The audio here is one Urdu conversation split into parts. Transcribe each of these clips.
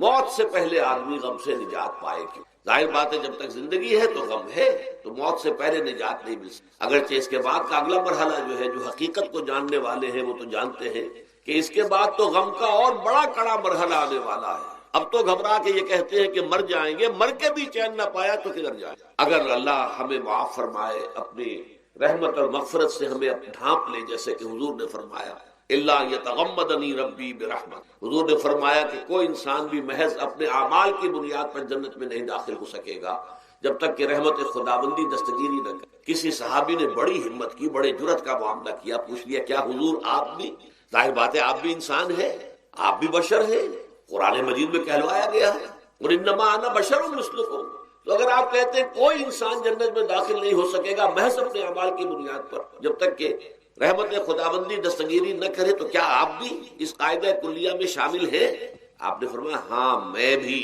موت سے پہلے آدمی غم سے نجات پائے کیوں؟ ظاہر بات ہے جب تک زندگی ہے تو غم ہے، تو موت سے پہلے نجات نہیں مل سکتی۔ اگرچہ اس کے بعد کا اگلا مرحلہ جو ہے، جو حقیقت کو جاننے والے ہیں وہ تو جانتے ہیں کہ اس کے بعد تو غم کا اور بڑا کڑا مرحلہ آنے والا ہے۔ اب تو گھبرا کے یہ کہتے ہیں کہ مر جائیں گے، مر کے بھی چین نہ پایا تو کدھر جائیں؟ اگر اللہ ہمیں معاف فرمائے، اپنی رحمت اور مغفرت سے ہمیں ڈھانپ لے، جیسے کہ حضور نے فرمایا اللہ یتغمدنی ربی برحمت، حضور نے فرمایا کہ کوئی انسان بھی محض اپنے اعمال کی بنیاد پر جنت میں نہیں داخل ہو سکے گا جب تک کہ رحمت خداوندی دستگیری نہ کرے۔ کسی صحابی نے بڑی ہمت کی، بڑے جرأت کا معاملہ کیا، پوچھ لیا کیا حضور آپ بھی؟ ظاہر بات ہے آپ بھی انسان ہیں، آپ بھی بشر ہیں، قرآن مجید میں کہلوایا گیا ہے اور انما انا بشر مثلکم۔ تو اگر آپ کہتے ہیں کوئی انسان جنت میں داخل نہیں ہو سکے گا محض اپنے اعمال کی بنیاد پر جب تک کہ رحمت خداوندی دستگیری نہ کرے، تو کیا آپ بھی اس قاعدہ کلیہ میں شامل ہیں؟ آپ نے فرمایا ہاں میں بھی،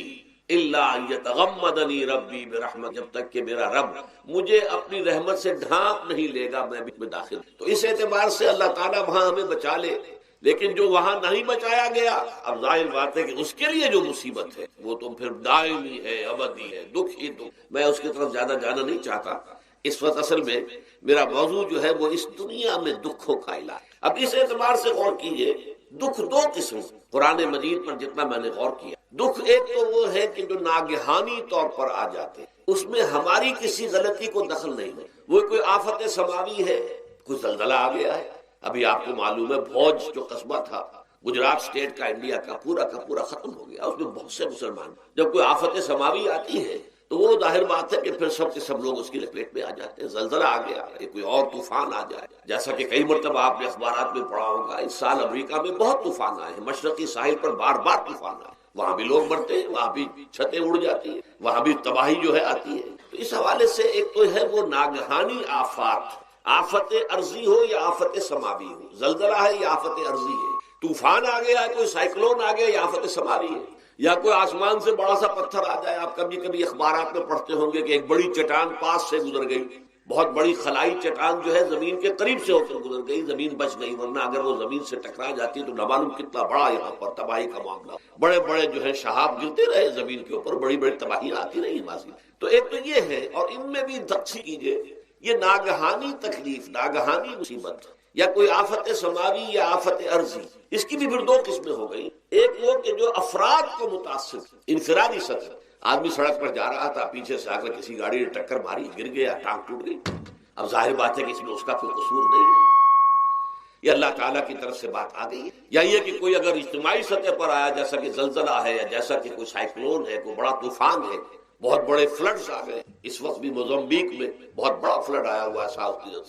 الا یتغمدنی ربی برحمت، جب تک کہ میرا رب مجھے اپنی رحمت سے ڈھانپ نہیں لے گا میں بھی داخل۔ تو اس اعتبار سے اللہ تعالیٰ وہاں ہمیں بچا لے، لیکن جو وہاں نہیں بچایا گیا، اب ظاہر بات ہے کہ اس کے لیے جو مصیبت ہے وہ تو پھر دائمی ہے، ابدی ہے، دکھ ہی دکھ۔ میں اس کی طرف زیادہ جانا نہیں چاہتا اس وقت، اصل میں میرا موضوع جو ہے وہ اس دنیا میں دکھوں کا علاج۔ اب اس اعتبار سے غور کیجئے، دکھ دو قسم قرآن مجید پر جتنا میں نے غور کیا، دکھ ایک تو وہ ہے کہ جو ناگہانی طور پر آ جاتے ہیں، اس میں ہماری کسی غلطی کو دخل نہیں ہے، وہ کوئی آفت سماوی ہے، کوئی زلزلہ آ گیا ہے۔ ابھی آپ کو معلوم ہے بھوج جو قصبہ تھا گجرات اسٹیٹ کا، انڈیا کا پورا ختم ہو گیا، اس میں بہت سے مسلمان۔ جب کوئی آفت سماوی آتی ہے تو وہ ظاہر بات ہے کہ پھر سب کے سب لوگ اس کی لپیٹ میں آ جاتے ہیں۔ زلزلہ آ گیا، کوئی اور طوفان آ جائے، جیسا کہ کئی مرتبہ آپ نے اخبارات میں پڑھا ہوگا، اس سال امریکہ میں بہت طوفان آئے ہیں، مشرقی ساحل پر بار بار طوفان آئے، وہاں بھی لوگ مرتے ہیں، وہاں بھی چھتیں اڑ جاتی ہیں، وہاں بھی تباہی جو ہے آتی ہے۔ تو اس حوالے سے ایک تو ہے وہ ناگہانی آفات، آفت ارضی ہو یا آفت سماوی ہو، زلزلہ ہے یا آفت ارضی ہے، طوفان آ گیا ہے، کوئی سائیکلون آ گیا یا آفت سماوی ہے، یا کوئی آسمان سے بڑا سا پتھر آ جائے۔ آپ کبھی کبھی اخبارات میں پڑھتے ہوں گے کہ ایک بڑی چٹان پاس سے گزر گئی، بہت بڑی خلائی چٹان جو ہے زمین کے قریب سے ہو کر گزر گئی، زمین بچ گئی، ورنہ اگر وہ زمین سے ٹکرا جاتی تو نہ معلوم کتنا بڑا یہاں پر تباہی کا معاملہ، بڑے بڑے جو ہے شہاب گرتے رہے زمین کے اوپر، بڑی بڑی تباہیاں آتی رہی ماضی۔ تو ایک تو یہ ہے، اور ان میں بھی تقسیم کیجئے، یہ ناگہانی تکلیف، ناگہانی مصیبت، یا کوئی آفت سماوی یا آفت ارضی، اس کی بھی پھر دو قسمیں ہو گئی۔ ایک وہ کہ جو افراد کو متاثر، انفرادی سطح، آدمی سڑک پر جا رہا تھا، پیچھے سے آ کر کسی گاڑی نے ٹکر ماری، گر گیا، ٹانگ ٹوٹ گئی، اب ظاہر بات ہے کہ اس میں اس کا کوئی قصور نہیں ہے، یہ اللہ تعالیٰ کی طرف سے بات آ گئی ہے۔ یا یہ کہ کوئی اگر اجتماعی سطح پر آیا، جیسا کہ زلزلہ ہے، یا جیسا کہ کوئی سائیکلون ہے، کوئی بڑا طوفان ہے، بہت بڑے فلڈز آ گئے، اس وقت بھی موزمبیق میں بہت بڑا فلڈ آیا ہوا ہے،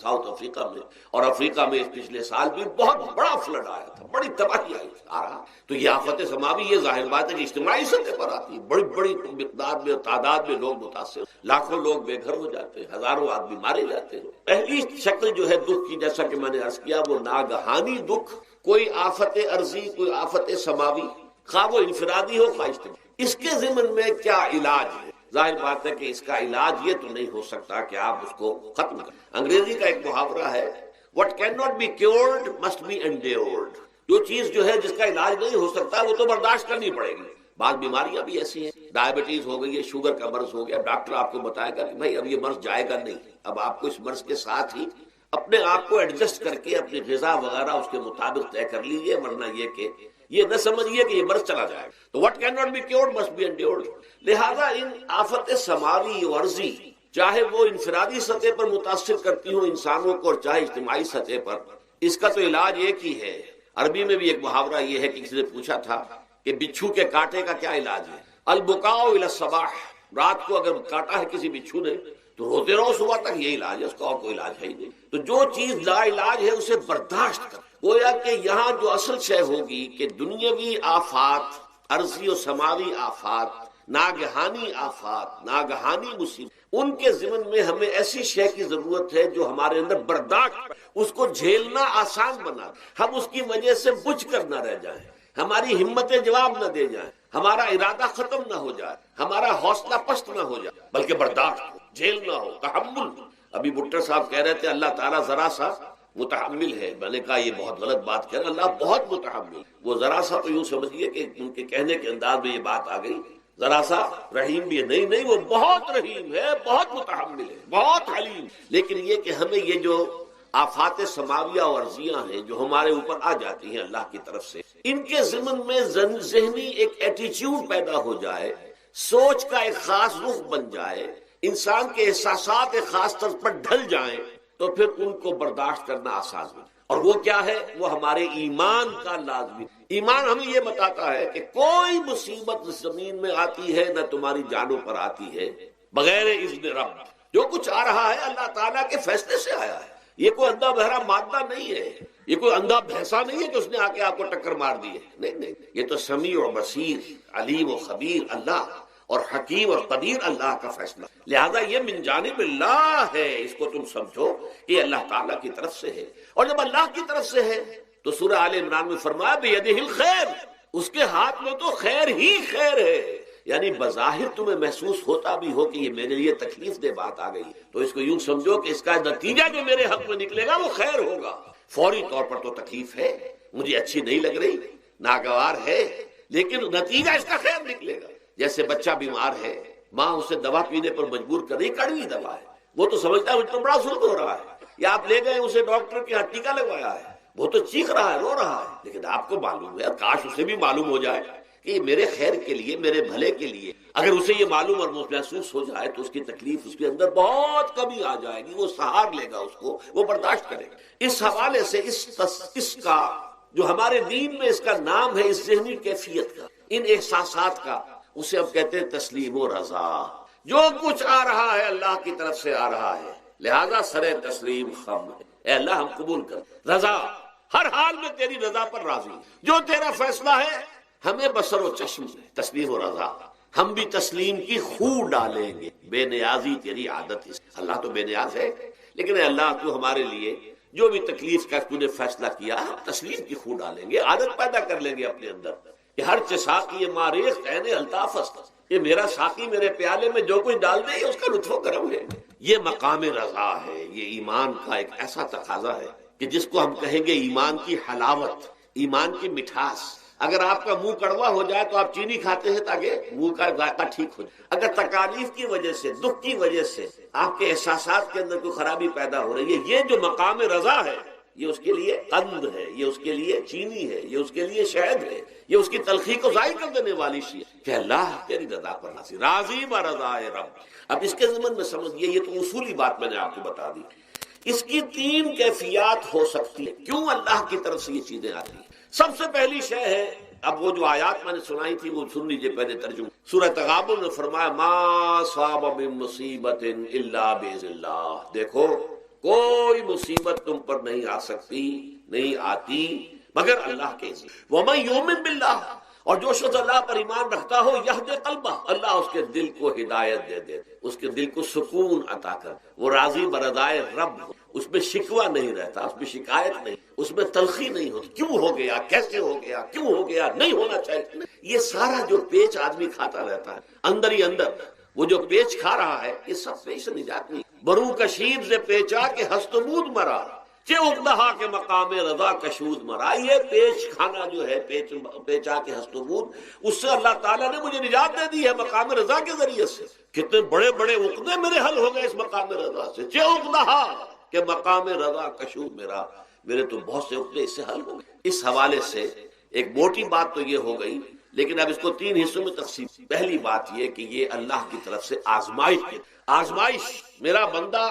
ساؤتھ افریقہ میں، اور افریقہ میں پچھلے سال بھی بہت بڑا فلڈ آیا تھا، بڑی تباہی آ رہا۔ تو یہ آفت سماوی، یہ ظاہر بات ہے کہ اجتماعی سطح پر آتی ہے، بڑی بڑی مقدار میں، تعداد میں لوگ متاثر، لاکھوں لوگ بے گھر ہو جاتے ہیں، ہزاروں آدمی مارے جاتے ہیں۔ پہلی شکل جو ہے دکھ کی، جیسا کہ میں نے عرض کیا، وہ ناگہانی دکھ، کوئی آفت ارضی، کوئی آفت سماوی، خواہ وہ انفرادی ہو خواہ اجتماعی۔ اس کے ضمن میں کیا علاج ہے؟ ظاہر بات ہے کہ اس کا علاج یہ تو نہیں ہو سکتا کہ آپ اس کو ختم کریں۔ انگریزی کا ایک محاورہ ہے، what cannot be cured must be endured۔ جو چیز جو ہے جس کا علاج نہیں ہو سکتا وہ تو برداشت کرنی پڑے گی۔ بعض بیماریاں بھی ایسی ہیں، ڈائبٹیز ہو گئی ہے، شوگر کا مرض ہو گیا، ڈاکٹر آپ کو بتائے گا کہ بھائی اب یہ مرض جائے گا نہیں، اب آپ کو اس مرض کے ساتھ ہی اپنے آپ کو ایڈجسٹ کر کے اپنی غذا وغیرہ اس کے مطابق طے کر لیجیے، ورنہ یہ کہ یہ نہ سمجھیے کہ یہ مرض چلا جائے گا۔ تو what cannot be cured must be endured۔ لہذا ان آفت سماوی و ارضی، چاہے وہ انفرادی سطح پر متاثر کرتی ہوں انسانوں کو، اور چاہے اجتماعی سطح پر، اس کا تو علاج ایک ہی ہے۔ عربی میں بھی ایک محاورہ یہ ہے کہ کسی نے پوچھا تھا کہ بچھو کے کاٹے کا کیا علاج ہے؟ البکاء الی الصباح، رات کو اگر کاٹا ہے کسی بچھو نے تو روتے رہو صبح تک، یہ علاج ہے، اس کا اور کوئی علاج ہے ہی نہیں۔ تو جو چیز لا علاج ہے اسے برداشت کر، گویا کہ یہاں جو اصل شے ہوگی کہ دنیاوی آفات، عرضی و سماوی آفات، ناگہانی آفات، ناگہانی مصیبت، ان کے ضمن میں ہمیں ایسی شے کی ضرورت ہے جو ہمارے اندر برداشت، اس کو جھیلنا آسان بنا، ہم اس کی وجہ سے بجھ کر نہ رہ جائیں، ہماری ہمتیں جواب نہ دے جائیں، ہمارا ارادہ ختم نہ ہو جائے، ہمارا حوصلہ پست نہ ہو جائے، بلکہ برداشت ہو، جھیلنا ہو، تحمل۔ ابھی بھٹر صاحب کہہ رہے تھے اللہ تعالیٰ ذرا سا متحمل ہے. میں نے کہا یہ بہت غلط بات کہہ رہا، اللہ بہت متحمل. وہ ذرا سا تو یوں سمجھیے کہ ان کے کہنے کے انداز میں یہ بات آ گئی، ذرا سا رحیم بھی ہے. نہیں نہیں، وہ بہت رحیم ہے، بہت متحمل ہے، بہت حلیم. لیکن یہ کہ ہمیں یہ جو آفات سماویہ اور ارضیہ ہیں جو ہمارے اوپر آ جاتی ہیں اللہ کی طرف سے، ان کے ضمن میں ذہنی ایک ایٹیچیوڈ پیدا ہو جائے، سوچ کا ایک خاص رخ بن جائے، انسان کے احساسات ایک خاص طرز پر ڈھل جائیں، تو پھر ان کو برداشت کرنا آسان ہے. اور وہ کیا ہے؟ وہ ہمارے ایمان کا لازمی. ایمان ہمیں یہ بتاتا ہے کہ کوئی مصیبت زمین میں آتی ہے نہ تمہاری جانوں پر آتی ہے بغیر اذن رب. جو کچھ آ رہا ہے اللہ تعالیٰ کے فیصلے سے آیا ہے. یہ کوئی اندھا بہرا مادہ نہیں ہے، یہ کوئی اندھا بھینسا نہیں ہے کہ اس نے آ کے آپ کو ٹکر مار دی ہے. نہیں نہیں، یہ تو سمیع و بصیر، علیم و خبیر اللہ اور حکیم اور قدیر اللہ کا فیصلہ. لہذا یہ من جانب اللہ ہے، اس کو تم سمجھو کہ یہ اللہ تعالیٰ کی طرف سے ہے. اور جب اللہ کی طرف سے ہے تو سورہ آل عمران میں فرمایا بیدہ الخیر، اس کے ہاتھ میں تو خیر ہی خیر ہے. یعنی بظاہر تمہیں محسوس ہوتا بھی ہو کہ یہ میرے لیے تکلیف دہ بات آ گئی، تو اس کو یوں سمجھو کہ اس کا نتیجہ جو میرے حق میں نکلے گا وہ خیر ہوگا. فوری طور پر تو تکلیف ہے، مجھے اچھی نہیں لگ رہی، ناگوار ہے، لیکن نتیجہ اس کا خیر نکلے گا. جیسے بچہ بیمار ہے، ماں اسے دوا پینے پر مجبور کر رہی، کڑوی دوا ہے، وہ تو سمجھتا ہے مجھ پر بڑا ظلم ہو رہا ہے. یا آپ لے گئے اسے ڈاکٹر کے یہاں ٹیکا لگوایا ہے، وہ تو چیخ رہا ہے، رو رہا ہے، لیکن آپ کو معلوم ہے، کاش اسے بھی معلوم ہو جائے کہ یہ میرے خیر کے لیے، میرے بھلے کے لیے. اگر اسے یہ معلوم اور محسوس ہو جائے تو اس کی تکلیف اس کے اندر بہت کمی آ جائے گی، وہ سہار لے گا، اس کو وہ برداشت کرے گا. اس حوالے سے اس کا جو ہمارے دین میں اس کا نام ہے، اس ذہنی کیفیت کا، ان احساسات کا، اسے ہم کہتے ہیں تسلیم و رضا. جو کچھ آ رہا ہے اللہ کی طرف سے آ رہا ہے، لہذا سر تسلیم خم ہے. اے اللہ ہم قبول کر، رضا، ہر حال میں تیری رضا پر راضی، جو تیرا فیصلہ ہے ہمیں بصر و چشم ہے. تسلیم و رضا، ہم بھی تسلیم کی خو ڈالیں گے. بے نیازی تیری عادت ہے. اللہ تو بے نیاز ہے، لیکن اے اللہ تو ہمارے لیے جو بھی تکلیف کا تو نے فیصلہ کیا، ہم تسلیم کی خو ڈالیں گے. عادت پیدا کر لیں گے اپنے اندر کہ ہر چساقی ماریخ عین الطاف است، یہ میرا ساقی میرے پیالے میں جو کچھ ڈال دے اس کا لطف و کرم ہے. یہ مقام رضا ہے. یہ ایمان کا ایک ایسا تقاضا ہے کہ جس کو ہم کہیں گے ایمان کی حلاوت، ایمان کی مٹھاس. اگر آپ کا منہ کڑوا ہو جائے تو آپ چینی کھاتے ہیں تاکہ منہ کا ذائقہ ٹھیک ہو جائے. اگر تکالیف کی وجہ سے، دکھ کی وجہ سے آپ کے احساسات کے اندر کوئی خرابی پیدا ہو رہی ہے، یہ جو مقام رضا ہے یہ اس کے لیے قند ہے، یہ اس کے لیے چینی ہے، یہ اس کے لیے شہد ہے، یہ اس کی تلخی کو ظاہر کر دینے والی چیز کہ اللہ تیری رضا پر راضی، راضی برضائے رب. اب اس کے ضمن میں سمجھیے، یہ تو اصولی بات میں نے آپ کو بتا دی. اس کی 3 کیفیات ہو سکتی ہے کیوں اللہ کی طرف سے یہ چیزیں آتی ہیں. سب سے پہلی شے ہے، اب وہ جو آیات میں نے سنائی تھی وہ سن لیجیے پہلے ترجمہ. سورہ تغابن میں فرمایا ما صاب من مصیبت الا باذن اللہ. دیکھو کوئی مصیبت تم پر نہیں آ سکتی، نہیں آتی مگر اللہ کے اذن. ومن یؤمن باللہ، اور جو شخص اللہ پر ایمان رکھتا ہو، یہد قلبہ، اللہ اس کے دل کو ہدایت دے دے، اس کے دل کو سکون عطا کر. وہ راضی برضائے رب ہو، اس میں شکوہ نہیں رہتا، اس میں شکایت نہیں، اس میں تلخی نہیں ہوتی. کیوں ہو گیا، کیسے ہو گیا، کیوں ہو گیا، نہیں ہونا چاہیے. یہ سارا جو پیچ آدمی کھاتا رہتا ہے اندر ہی اندر، وہ جو پیچ کھا رہا ہے، یہ سب پیچ سے نجات نہیں. برو کشید سے پیچا کہ ہستمود مرا، چے اقدہا کے مقام رضا کشود مرا. یہ پیچ کھانا جو ہے، پیچا کے ہستمود، اس سے اللہ تعالیٰ نے مجھے نجات دے دی ہے مقام رضا کے ذریعے سے. کتنے بڑے بڑے عقدے میرے حل ہو گئے اس مقام رضا سے. چے اقدہا کہ مقام رضا کشود میرا، میرے تو بہت سے عقدے اس سے حل ہو گئے. اس حوالے سے ایک موٹی بات تو یہ ہو گئی، لیکن اب اس کو 3 حصوں میں تقسیم. پہلی بات یہ کہ یہ اللہ کی طرف سے آزمائش، میرا بندہ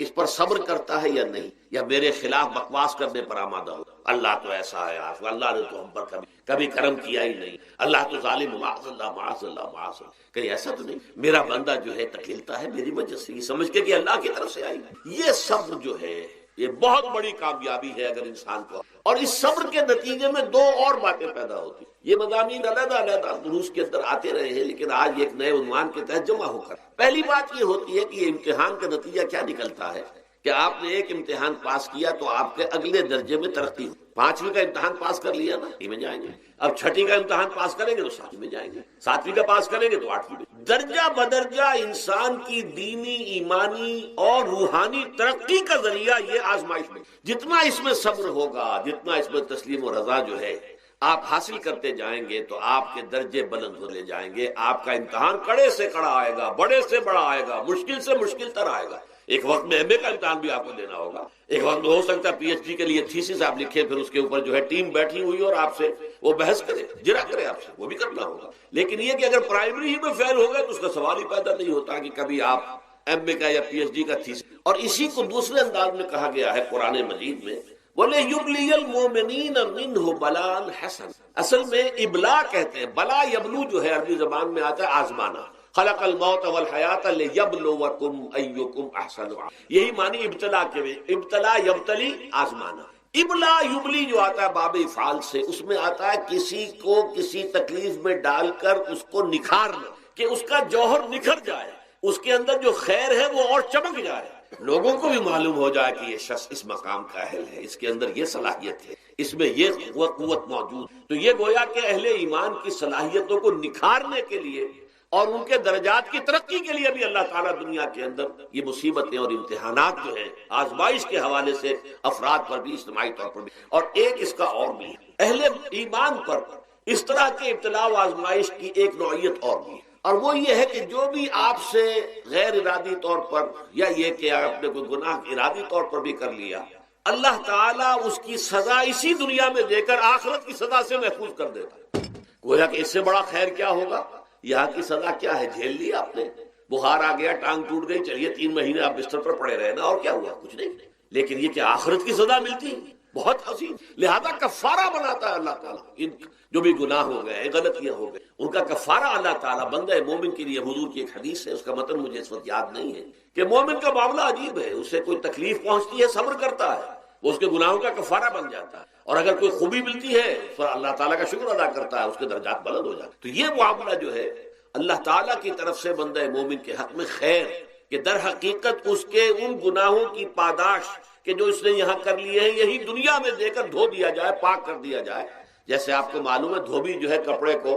اس پر صبر کرتا ہے یا نہیں، یا میرے خلاف بکواس کرنے پر آمادہ ہو. اللہ تو ایسا ہے، اللہ نے تو ہم پر کبھی کرم کیا ہی نہیں، اللہ تو ظالم، معاذ اللہ معاذ اللہ معاذ اللہ. کہیں ایسا تو نہیں، میرا بندہ جو ہے تکلیفتا ہے میری وجہ سے، یہ سمجھ کے کہ اللہ کی طرف سے آئی. یہ صبر جو ہے یہ بہت بڑی کامیابی ہے اگر انسان کو. اور اس صبر کے نتیجے میں 2 اور باتیں پیدا ہوتی. یہ مضامین علیحدہ علیحدہ دروس کے اندر آتے رہے ہیں، لیکن آج ایک نئے عنوان کے تحت جمع ہو کر. پہلی بات یہ ہوتی ہے کہ یہ امتحان کا نتیجہ کیا نکلتا ہے کہ آپ نے ایک امتحان پاس کیا تو آپ کے اگلے درجے میں ترقی ہو. 5ویں کا امتحان پاس کر لیا نا، 6 میں جائیں گے. اب 6ٹھی کا امتحان پاس کریں گے تو 7ویں میں جائیں گے. 7ویں کا پاس کریں گے تو 8ویں میں. درجہ بدرجہ انسان کی دینی، ایمانی اور روحانی ترقی کا ذریعہ یہ آزمائش میں. جتنا اس میں صبر ہوگا، جتنا اس میں تسلیم و رضا جو ہے آپ حاصل کرتے جائیں گے تو آپ کے درجے بلند ہو لے جائیں گے. آپ کا امتحان کڑے سے کڑا آئے گا، بڑے سے بڑا آئے گا، مشکل سے مشکل تر آئے گا. ایک وقت میں ایم اے کا امتحان بھی آپ کو دینا ہوگا، ایک وقت میں ہو سکتا ہے پی ایچ ڈی کے لیے تھیسس آپ لکھیں، پھر اس کے اوپر جو ہے ٹیم بیٹھی ہوئی اور آپ سے وہ بحث کرے، جرا کرے آپ سے، وہ بھی کرنا ہوگا. لیکن یہ کہ اگر پرائمری ہی میں فیل ہو گئے تو اس کا سوال ہی پیدا نہیں ہوتا کہ کبھی آپ ایم اے کا یا پی ایچ ڈی کا تھیسس. اور اسی کو دوسرے انداز میں کہا گیا ہے قرآن مجید میں، وَلِيُبْلِيَ الْمُؤْمِنِينَ مِنْهُ بَلَاءً حَسَنًا. اصل میں ابلا کہتے ہیں، بلا یبلو جو ہے عربی زبان میں آتا ہے آزمانا. خلق الموت والحیات لیبلوکم ایکم احسن. یہی معنی ابتلا کے میں، ابتلا یبتلی آزمانا. ابلا یبلی جو آتا ہے باب افعال سے، اس میں آتا ہے کسی کو کسی تکلیف میں ڈال کر اس کو نکھارنا، کہ اس کا جوہر نکھر جائے، اس کے اندر جو خیر ہے وہ اور چمک جائے، لوگوں کو بھی معلوم ہو جائے کہ یہ شخص اس مقام کا اہل ہے، اس کے اندر یہ صلاحیت ہے، اس میں یہ قوت موجود. تو یہ گویا کہ اہل ایمان کی صلاحیتوں کو نکھارنے کے لیے اور ان کے درجات کی ترقی کے لیے بھی اللہ تعالیٰ دنیا کے اندر یہ مصیبتیں اور امتحانات جو ہیں آزمائش کے حوالے سے افراد پر بھی، اجتماعی طور پر بھی. اور ایک اس کا اور بھی ہے، اہل ایمان پر اس طرح کے ابتلاء و آزمائش کی ایک نوعیت اور بھی ہے، اور وہ یہ ہے کہ جو بھی آپ سے غیر ارادی طور پر یا یہ کہ آپ نے کوئی گناہ ارادی طور پر بھی کر لیا، اللہ تعالیٰ اس کی سزا اسی دنیا میں دے کر آخرت کی سزا سے محفوظ کر دیتا ہے. گویا کہ اس سے بڑا خیر کیا ہوگا؟ یہاں کی سزا کیا ہے؟ جھیل لی آپ نے، بخار آ گیا، ٹانگ ٹوٹ گئی، چلیے 3 مہینے آپ بستر پر پڑے رہے نا، اور کیا ہوا؟ کچھ نہیں. لیکن یہ کہ آخرت کی سزا ملتی، بہت حسین. لہذا کفارہ بناتا ہے اللہ تعالیٰ. ان جو بھی گناہ ہو گئے، غلطیاں ہو گئے، ان کا کفارہ اللہ تعالیٰ بندہ مومن کے لیے. حضور کی ایک حدیث ہے، اس کا متن مجھے اس وقت یاد نہیں ہے، کہ مومن کا معاملہ عجیب ہے. اسے کوئی تکلیف پہنچتی ہے، صبر کرتا ہے، وہ اس کے گناہوں کا کفارہ بن جاتا ہے. اور اگر کوئی خوبی ملتی ہے تو اللہ تعالیٰ کا شکر ادا کرتا ہے، اس کے درجات بلند ہو جاتے ہیں. تو یہ معاملہ جو ہے اللہ تعالیٰ کی طرف سے بندہ مومن کے حق میں خیر، کہ در حقیقت اس کے ان گناہوں کی پاداش کہ جو اس نے یہاں کر لیے ہیں، یہی دنیا میں دے کر دھو دیا جائے، پاک کر دیا جائے. جیسے آپ کو معلوم ہے دھوبی جو ہے کپڑے کو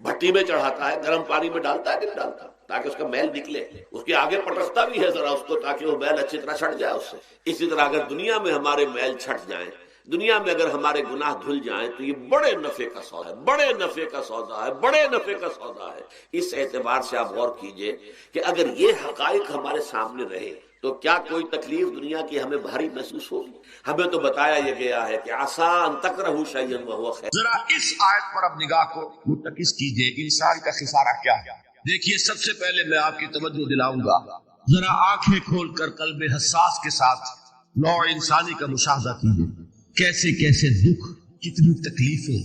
بھٹی میں چڑھاتا ہے، گرم پانی میں ڈالتا ہے کہ نہیں ڈالتا، تاکہ اس کا میل نکلے، اس کے آگے پٹکتا بھی ہے ذرا اس کو، تاکہ وہ میل اچھی طرح چھٹ جائے اس سے. اسی طرح اگر دنیا میں ہمارے میل چھٹ جائیں، دنیا میں اگر ہمارے گناہ دھل جائیں، تو یہ بڑے نفع کا سودا ہے، بڑے نفع کا سودا ہے، بڑے نفع کا سودا ہے. اس اعتبار سے آپ غور کیجئے کہ اگر یہ حقائق ہمارے سامنے رہے تو کیا کوئی تکلیف دنیا کی ہمیں بھاری محسوس ہوگی؟ ہمیں تو بتایا یہ گیا ہے کہ عسیٰ ان تکرہوا شیئا وہو خیر. ذرا اس آیت پر اب نگاہ کو مرتکز کیجئے، انسان کا خسارہ کیا ہے. دیکھیے، سب سے پہلے میں آپ کی توجہ دلاؤں گا، ذرا آنکھیں کھول کر قلب حساس کے ساتھ نوع انسانی کا مشاہدہ کیجئے. کیسے کیسے دکھ، کتنی تکلیفیں،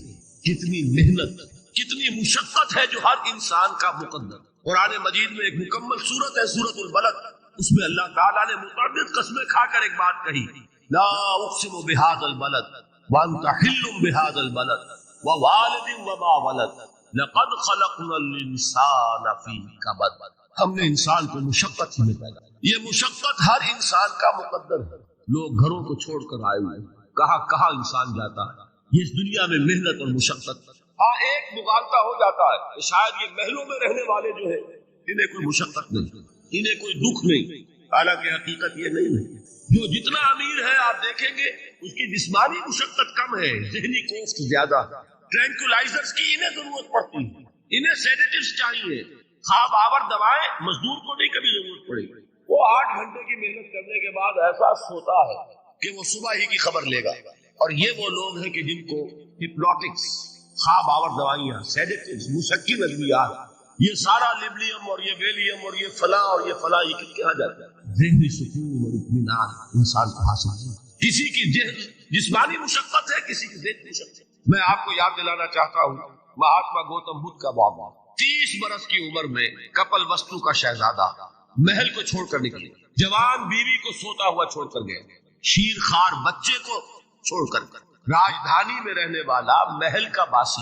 کتنی محنت، کتنی مشقت ہے جو ہر انسان کا مقدر. قرآن مجید میں ایک مکمل سورت ہے، سورت البلد، اس میں اللہ تعالیٰ نے متعدد قسمیں کھا کر ایک بات کہی، لا اقسم بہذا البلد وانت حل بہذا البلد ووالد وما ولد لقد خلقنا الانسان فی کبد. ہم نے انسان کو مشقت ہی میں پیدا کیا. یہ مشقت ہر انسان کا مقدر ہے. لوگ گھروں کو چھوڑ کر آئے ہوئے، کہاں کہاں انسان جاتا ہے. یہ اس دنیا میں محنت اور مشقت. ہاں، ایک مغالطہ ہو جاتا ہے کہ شاید یہ محلوں میں رہنے والے جو ہیں انہیں کوئی مشقت نہیں، انہیں کوئی دکھ نہیں. حالانکہ حقیقت یہ نہیں ہے. جو جتنا امیر ہے آپ دیکھیں گے اس کی جسمانی مشقت کم ہے، ذہنی کوفت زیادہ. ٹرینکولائزرز کی انہیں ضرورت پڑتی ہے، انہیں سیڈیٹیوز چاہیے. خواب آور دوائیں مزدور کو نہیں کبھی ضرورت پڑے. وہ 8 گھنٹے کی محنت کرنے کے بعد احساس ہوتا ہے کہ وہ صبح ہی کی خبر لے گا. اور یہ وہ لوگ ہیں کہ جن کو ہپنوٹکس، خواب آور دوائیاں، سیڈیٹیوز، مسکن ادویات، یہ سارا لیبلیم اور یہ ویلیم اور یہ فلاں اور یہ فلاں، یہ کہاں جاتا ہے؟ ذہنی سکون اور اطمینان انسان کو حاصل نہیں. کسی کی جسمانی مشقت ہے، کسی کی ذہنی مشقت. میں آپ کو یاد دلانا چاہتا ہوں مہاتما گوتم بدھ کا واقعہ. 30 برس کی عمر میں کپل وستو کا شہزادہ محل کو چھوڑ کر نکلے. جوان بیوی کو سوتا ہوا چھوڑ کر گئے، شیر خوار بچے کو چھوڑ کر راجدھانی میں رہنے والا محل کا باسی،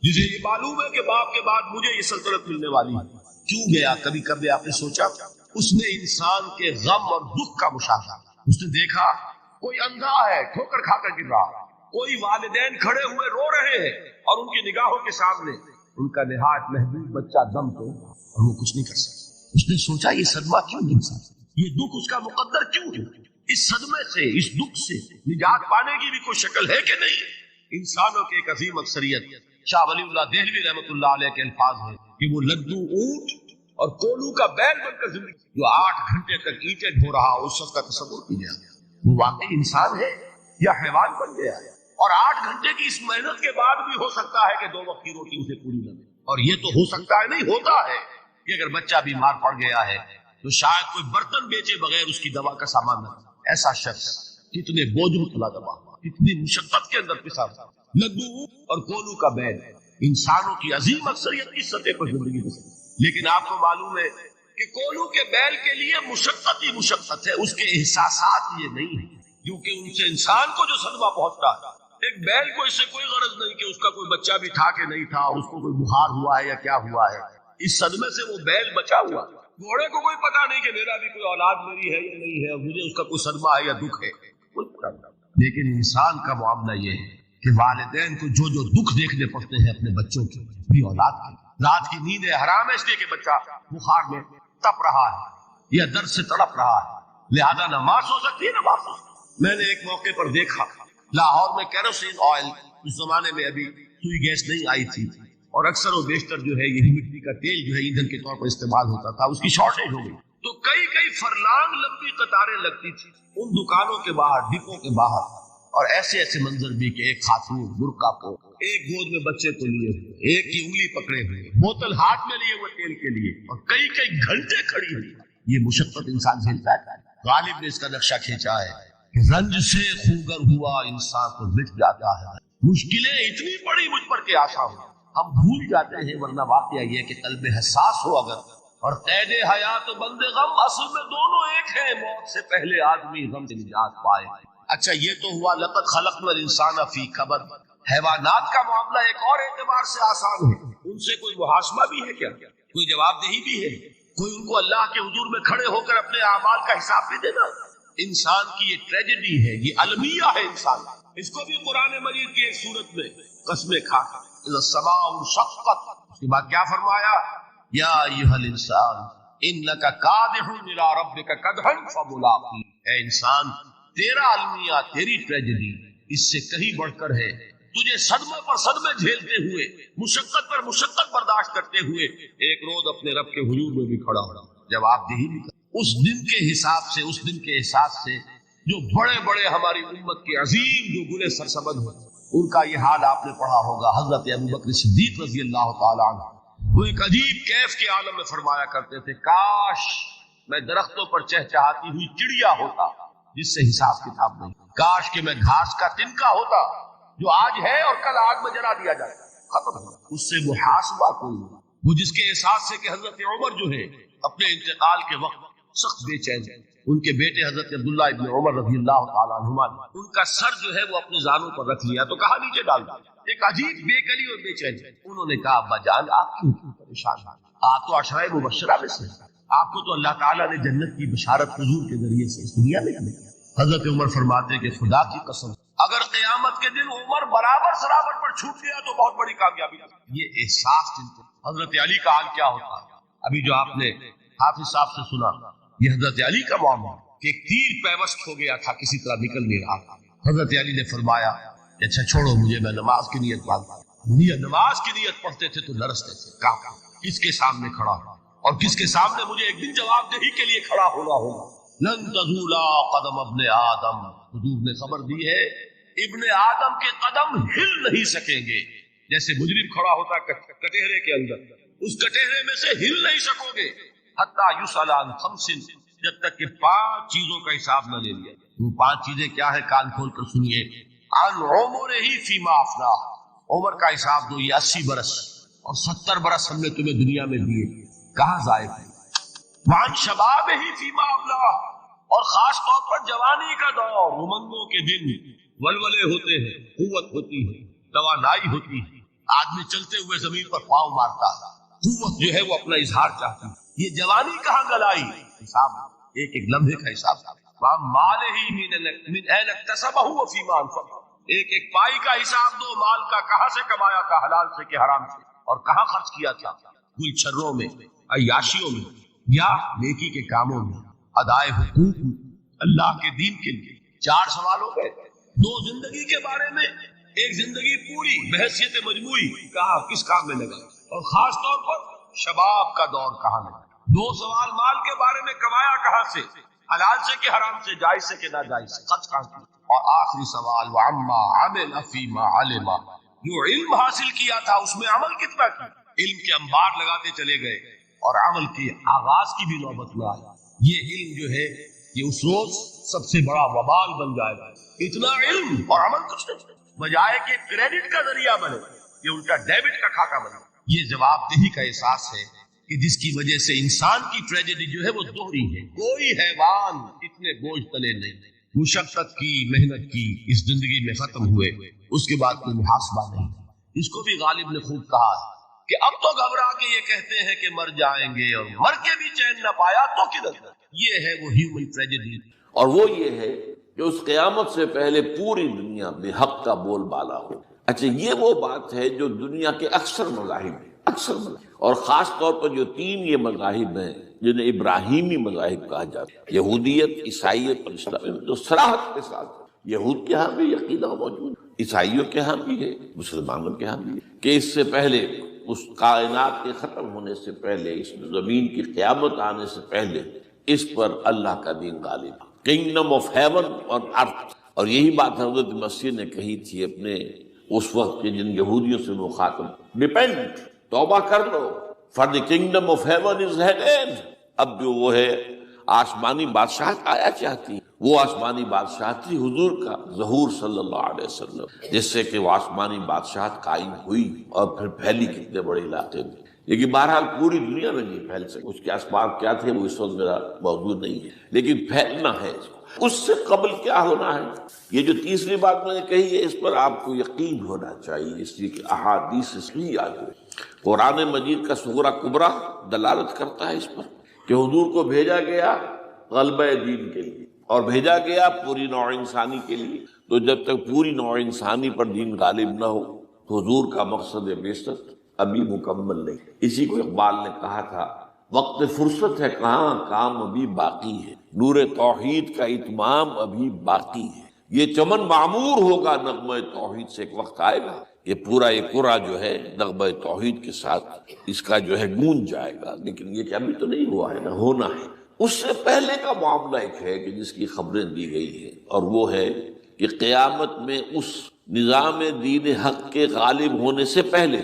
جسے یہ معلوم ہے کہ باپ کے بعد مجھے یہ سلطنت ملنے والی ہے، کیوں گیا؟ کبھی کبھی آپ نے سوچا؟ اس نے انسان کے غم اور دکھ کا مشاہدہ. اس نے دیکھا کوئی اندھا ہے، ٹھوکر کھا کر گر رہا، کوئی والدین کھڑے ہوئے رو رہے ہیں اور ان کی نگاہوں کے سامنے ان کا نہایت محبوب بچہ دم تو اور وہ کچھ نہیں کر سکتا. اس نے سوچا یہ صدمہ کیوں نہیں سکتا، یہ دکھ اس کا مقدر کیوں ہے؟ اس صدمے سے، اس دکھ سے نجات پانے کی بھی کوئی شکل ہے کہ نہیں؟ انسانوں کی ایک عظیم اکثریت، شاہ ولی اللہ دہلوی رحمۃ اللہ علیہ کے الفاظ ہیں کہ وہ لدو اونٹ اور کولو کا بیل بن کر زندگی جو 8 گھنٹے تک اینٹیں ڈھو رہا، اس شخص کا تصور کیجیے وہ واقعی انسان ہے یا حیوان بن گیا ہے؟ اور 8 گھنٹے کی اس محنت کے بعد بھی ہو سکتا ہے کہ 2 وقت کی روٹی اسے پوری نہ ملے، اور یہ تو ہو سکتا ہے نہیں، ہوتا ہے کہ اگر بچہ بیمار پڑ گیا ہے تو شاید کوئی برتن بیچے بغیر اس کی دوا کا سامان نہ، ایسا شخص کتنے بوجھ میں دبا، کتنی مشقت کے اندر پسا، لدو اور کولو کا بیل انسانوں کی عظیم اکثریت کی سطح پر زندگی گزرتی، لیکن آپ کو معلوم ہے کہ کولو کے بیل کے لیے مشقت ہی مشقت ہے، اس کے احساسات یہ نہیں ہے، کیونکہ ان سے انسان کو جو صدمہ پہنچتا ہے، ایک بیل کو اس سے کوئی غرض نہیں کہ اس کا کوئی بچہ بھی تھا کہ نہیں تھا، اس کو کوئی بخار ہوا ہے یا کیا ہوا ہے، اس صدمے سے وہ بیل بچا ہوا، گھوڑے کو کوئی پتا نہیں کہ میرا بھی کوئی اولاد میری ہے یا نہیں ہے، مجھے اس کا کوئی صدمہ ہے یا دکھ ہے، کوئی پتا نہیں۔ لیکن انسان کا معاملہ یہ ہے کہ والدین کو جو جو دکھ دیکھنے پڑتے ہیں اپنے بچوں کے بھی اولاد کے، رات کی نیندیں حرام ہے اس لیے کہ بچہ بخار میں تپ رہا ہے یا درد سے تڑپ رہا ہے، لہذا نہ ماں سو سکتی ہے نہ باپ سو سکتی۔ میں نے ایک موقع پر دیکھا لاہور میں کیروسین آئل، اس زمانے میں ابھی سوئی گیس نہیں آئی تھی اور اکثر و بیشتر جو ہے یہی مٹی کا تیل جو ہے ایندھن کے طور پر استعمال ہوتا تھا، اس کی شارٹیج ہو گئی تو کئی فرلانگ لمبی قطاریں لگتی تھی ان دکانوں کے باہر، ڈپوں کے باہر، اور ایسے منظر بھی کہ ایک خاتون برقع کو، ایک گود میں بچے کو لیے ہوئے، ایک کی انگلی پکڑے ہوئے، بوتل ہاتھ میں لیے ہوئے تیل کے لیے، اور کئی گھنٹے کھڑی ہوئی۔ یہ مشقت انسان جھیلتا ہے۔ غالب نے اس کا نقشہ کھینچا ہے کہ رنج سے خوگر ہوا انسان تو مٹ جاتا ہے، مشکلیں اتنی بڑی مجھ پر کہ آسان ہو، ہم بھول جاتے ہیں، ورنہ واقعہ یہ کہ قلب حساس ہو اگر، اور قید حیات و بند غم اصل میں دونوں ایک ہیں، موت سے پہلے آدمی غم سے نجات پائے۔ اچھا یہ تو ہوا لقد خلقنا الانسان فی کبد۔ حیوانات کا معاملہ ایک اور اعتبار سے آسان ہے، ان سے کوئی محاسبہ بھی ہے کیا؟ کوئی جواب دہی بھی ہے؟ کوئی ان کو اللہ کے حضور میں کھڑے ہو کر اپنے اعمال کا حساب بھی دینا؟ انسان کی یہ ٹریجڈی ہے، یہ المیہ ہے انسان، اس کو بھی قرآن مجید کی ایک صورت میں قسمیں کھا اذا السماء انشقت، اس کے بعد کیا فرمایا؟ یا ایھا الانسان انک کادح الی ربک کدحا فملاقیہ، اے انسان تیرا المیہ، تیری ٹریجڈی اس سے کہیں بڑھ کر ہے، تجھے صدمے پر صدمے جھیلتے ہوئے، مشقت پر مشقت برداشت کرتے ہوئے ایک روز اپنے رب کے حضور میں بھی کھڑا ہو، جواب دہی بھی اس دن کے حساب سے، اس دن کے احساس سے جو بڑے بڑے ہماری امت کے عظیم جو گلے سرسبد ہیں، ان کا یہ حال آپ نے پڑھا ہوگا۔ حضرت ابوبکر صدیق رضی اللہ تعالیٰ عنہ وہ ایک عجیب کیف کے عالم میں فرمایا کرتے تھے، کاش میں درختوں پر چہچہاتی ہوئی چڑیا ہوتا جس سے حساب کتاب نہیں، کاش کہ میں گھاس کا تنکا ہوتا جو آج ہے اور کل آگ میں جلا دیا جائے، ختم ہو، اس سے محاسبہ کوئی نہیں۔ وہ جس کے احساس سے کہ حضرت عمر جو ہے اپنے انتقال کے وقت سخت بے چین، ان کے بیٹے حضرت عبداللہ ابن عمر رضی اللہ تعالیٰ عنہما ان کا سر جو ہے وہ اپنے زانوں پر رکھ لیا تو کہا نیچے ڈال دیا، ایک عجیب بے کلی اور بے چین۔ انہوں نے کہا ابا جان آپ کیوں پریشان ہیں؟ آپ تو عشرہ مبشرہ میں سے، آپ کو تو اللہ تعالیٰ نے جنت کی بشارت حضور کے ذریعے سے اس دنیا میں دی۔ حضرت عمر فرماتے کہ خدا کی قسم اگر قیامت کے دن عمر برابر سرابر پر چھوٹ گیا تو بہت بڑی کامیابی۔ یہ احساس جن کو، حضرت علی کا حال کیا ہوتا ہے؟ ابھی جو آپ نے حافظ صاحب سے سنا، یہ حضرت علی کا معاملہ کہ ایک تیر پیوست ہو گیا تھا، کسی طرح نکل نہیں رہا تھا، حضرت علی نے فرمایا کہ اچھا چھوڑو مجھے، میں نماز کی نیت باندھتا ہوں۔ نماز کی نیت پڑھتے تھے تو لرزتے تھے، کہا کس کے سامنے کھڑا ہوں اور کس کے سامنے مجھے ایک دن جواب دہی کے لیے کھڑا ہونا ہوگا۔ لن تزولا قدم ابن آدم، حضور نے خبر دی ہے ابن آدم کے قدم ہل نہیں سکیں گے، جیسے مجرم کھڑا ہوتا ہے کٹہرے کے اندر، اس کٹہرے میں سے ہل نہیں سکو گے، حتی یسأل عن خمس، جب تک کہ 5 چیزوں کا حساب نہ لے لیا۔ وہ 5 چیزیں کیا ہے؟ کان کھول کر سنیے۔ عن عمرہ فیما افناہ، عمر کا حساب دو، یہ 80 برس اور 70 برس ہم نے تمہیں دنیا میں دیے، کہاں ضائع ہوئے؟ وعن شبابہ فیما ابلاہ، اور خاص طور پر جوانی کا دور، امنگوں کے دن، ولولے ہوتے ہیں، قوت ہوتی ہے، توانائی ہوتی ہے، آدمی چلتے ہوئے زمین پر پاؤں مارتا ہے، قوت جو ہے وہ اپنا اظہار چاہتی ہے۔ یہ جوانی کہاں گلائی؟ حساب ایک ایک لمحے کا حساب۔ مال ہی من این اکتسبہ وفیما انفقہ، ایک ایک پائی کا حساب دو، مال کا کہاں سے کمایا تھا، حلال سے کہ حرام سے، اور کہاں خرچ کیا تھا، گل چھروں میں، عیاشیوں میں، یا نیکی کے کاموں میں، ادائے حقوق میں، اللہ کے دین کے لیے. 4 سوال ہو گئے. 2 زندگی کے بارے میں، ایک زندگی پوری بحیثیت مجموعی کہاں کس کام میں لگا، اور خاص طور پر شباب کا دور کہاں لگا. 2 سوال مال کے بارے میں، کمایا کہاں سے، حلال سے کہ حرام سے، جائز سے کہ ناجائز سے، خرچ کہاں کیا. اور آخری سوال وعما عمل فیما علم، جو علم حاصل کیا تھا اس میں عمل کتنا کیا. علم کے انبار لگاتے چلے گئے اور عمل کے آغاز کی بھی نوبت میں آئی. یہ علم جو ہے یہ اس روز سب سے بڑا وبال بن جائے گا. اتنا علم اور عمل کچھ نہیں، بجائے کہ کریڈٹ کا ذریعہ بنے یہ الٹا ڈیبٹ کا خاکہ بنے. یہ جواب دہی کا احساس ہے کہ جس کی وجہ سے انسان کی ٹریجڈی جو ہے وہ دوہری ہے. کوئی حیوان اتنے بوجھ تلے نہیں، مشقت کی، محنت کی، اس زندگی میں ختم ہوئے، اس کے بعد کوئی محاسبہ نہیں. اس کو بھی غالب نے خوب کہا کہ اب تو گھبرا کے یہ کہتے ہیں کہ مر جائیں گے، اور مر کے بھی چین نہ پایا تو کدھر. یہ ہے وہ ہیومن ٹریجڈی. اور وہ یہ ہے کہ اس قیامت سے پہلے پوری دنیا میں حق کا بول بالا ہو. اچھا، یہ وہ بات ہے جو دنیا کے اکثر مذاہب ہیں، اکثر مذاہب، اور خاص طور پر جو 3 یہ مذاہب ہیں جنہیں ابراہیمی مذاہب کہا جاتا ہے، یہودیت، عیسائیت اور اسلام، جو صراحت کے ساتھ یہود کے ہاں بھی عقیدہ موجود، عیسائیوں کے ہاں بھی ہے، مسلمانوں کے ہاں بھی ہے کہ اس سے پہلے، اس کائنات کے ختم ہونے سے پہلے، اس زمین کی قیامت آنے سے پہلے اس پر اللہ کا دین غالب، کنگڈم آف ہیون اور ارتھ. اور یہی بات حضرت مسیح نے کہی تھی اپنے اس وقت کے جن یہودیوں سے مخاطب، ڈیپینڈ، توبہ کر لو، for the kingdom of heaven is at hand. اب جو وہ ہے آسمانی بادشاہت آیا چاہتی، وہ آسمانی بادشاہت تھی حضور کا ظہور صلی اللہ علیہ وسلم، جس سے کہ وہ آسمانی بادشاہت قائم ہوئی اور پھر پھیلی کتنے بڑے علاقے میں. لیکن بہرحال پوری دنیا میں نہیں پھیل سکے. اس کے اسباب کیا تھے وہ اس وقت میرا موجود نہیں ہے، لیکن پھیلنا ہے. اس سے قبل کیا ہونا ہے، یہ جو تیسری بات میں نے کہی ہے، اس پر آپ کو یقین ہونا چاہیے، اس لیے کہ احادیث صحیح آئی ہے. قرآن مجید کا صغرا کبرا دلالت کرتا ہے اس پر کہ حضور کو بھیجا گیا غلبہ دین کے لیے، اور بھیجا گیا پوری نوع انسانی کے لیے. تو جب تک پوری نوع انسانی پر دین غالب نہ ہو تو حضور کا مقصد بعثت ابھی مکمل نہیں. اسی کو اقبال نے کہا تھا، وقت فرصت ہے کہاں، کام ابھی باقی ہے، نور توحید کا اتمام ابھی باقی ہے. یہ چمن معمور ہوگا نغمہ توحید سے، ایک وقت آئے گا یہ پورا یہ قرآ جو ہے نغمہ توحید کے ساتھ اس کا جو ہے گونج جائے گا. لیکن یہ کہ ابھی تو نہیں ہوا ہے، نہ ہونا ہے. اس سے پہلے کا معاملہ ایک ہے کہ جس کی خبریں دی گئی ہیں، اور وہ ہے کہ قیامت میں اس نظام دین حق کے غالب ہونے سے پہلے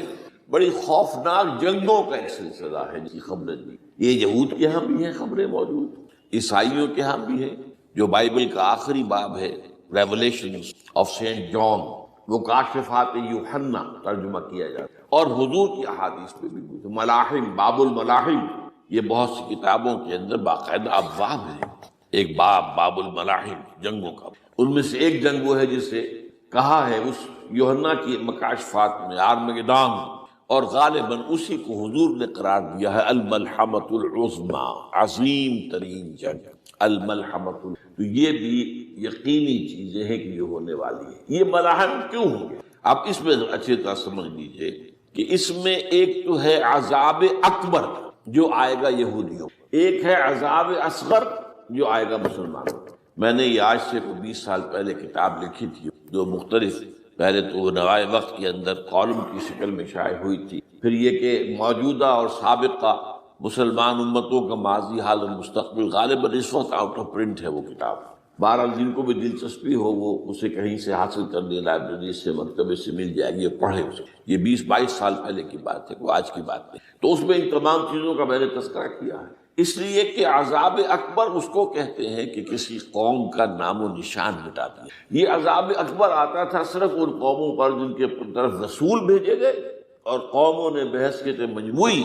بڑی خوفناک جنگوں کا ایک سلسلہ ہے جس کی خبریں دی. یہ یہود کے ہاں بھی ہیں خبریں موجود، عیسائیوں کے ہاں بھی ہیں. جو بائبل کا آخری باب ہے ریولیشنز آف سینٹ جان، وہ کاشفات یوحنا ترجمہ کیا جاتا ہے، اور حضور کی احادیث پہ بھی ملاحم، باب الملاحم، یہ بہت سی کتابوں کے اندر باقاعدہ ابواب ہیں. ایک باب، باب الملاحم، جنگوں کا. ان میں سے ایک جنگ وہ ہے جسے کہا ہے اس یوحنا کی مکاشفات میں آرمگدان، اور غالباً اسی کو حضور نے قرار دیا ہے الملحمۃ العظمیٰ، عظیم ترین جنگ، الملحمۃ. تو یہ بھی یقینی چیزیں ہیں کہ یہ ہونے والی ہے. یہ ملاحم کیوں ہوں گے؟ آپ اس میں اچھی طرح سمجھ لیجئے کہ اس میں ایک تو ہے عذاب اکبر جو آئے گا یہودیوں، ایک ہے عذاب اصغر جو آئے گا مسلمانوں. میں نے یہ آج سے 20 سال پہلے کتاب لکھی تھی جو مختلف، پہلے تو نوائے وقت کے اندر کالم کی شکل میں شائع ہوئی تھی، پھر یہ کہ موجودہ اور سابقہ مسلمان امتوں کا ماضی، حال اور مستقبل، غالباً اس وقت آؤٹ آف پرنٹ ہے وہ کتاب. بہرحال جن کو بھی دلچسپی ہو وہ اسے کہیں سے حاصل کر لیں، لائبریری سے، مکتبے سے مل جائے گی، پڑھیں اسے. یہ 20-22 سال پہلے کی بات ہے، وہ آج کی بات نہیں. تو اس میں ان تمام چیزوں کا میں نے تذکرہ کیا ہے، اس لیے کہ عذاب اکبر اس کو کہتے ہیں کہ کسی قوم کا نام و نشان مٹا دیا. یہ عذاب اکبر آتا تھا صرف ان قوموں پر جن کے طرف رسول بھیجے گئے اور قوموں نے بحیثیت مجموعی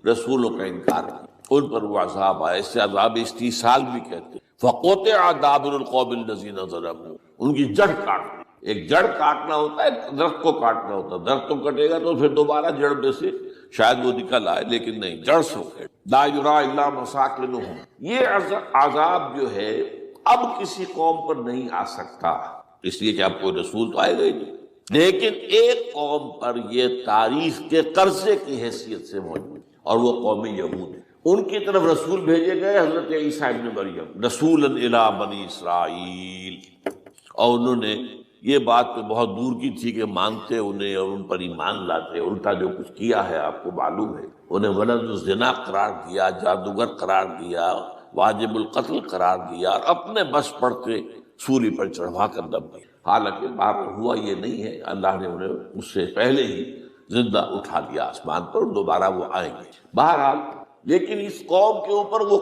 رسولوں کا انکار کیا، ان پر وہ عذاب آیا. اس سے عذاب استیصال بھی کہتے ہیں. فَقُطِعَ دَابِرُ الْقَوْمِ الَّذِينَ ظَلَمُوا، ان کی جڑ کاٹنا. ایک جڑ کاٹنا ہوتا ہے، درخت کو کاٹنا ہوتا ہے. درخت تو کٹے گا تو پھر دوبارہ جڑ میں سے شاید وہ نکل آئے، لیکن نہیں، جڑ سے ہو گئے. لا یرا الا مساکنہم. یہ عذاب جو ہے اب کسی قوم پر نہیں آ سکتا، اس لیے کہ اب کوئی رسول تو آئے گا ہی نہیں. لیکن ایک قوم پر یہ تاریخ کے قرضے کی حیثیت سے موجود، اور وہ قوم یہود ہے. ان کی طرف رسول بھیجے گئے حضرت عیسیٰ ابن مریم رسولا الی بنی اسرائیل، اور انہوں نے یہ بات تو بہت دور کی تھی کہ مانتے انہیں اور ان پر ایمان لاتے، الٹا جو کچھ کیا ہے آپ کو معلوم ہے، انہیں ولد الزنا قرار دیا، جادوگر قرار دیا، واجب القتل قرار دیا، اور اپنے بس پڑتے سولی پر چڑھوا کر دب دیا۔ حالانکہ بات ہوا یہ نہیں ہے، اللہ نے انہیں اس سے پہلے ہی زندہ اٹھا دیا آسمان پر، دوبارہ وہ آئیں گے۔ بہرحال لیکن اس قوم کے اوپر وہ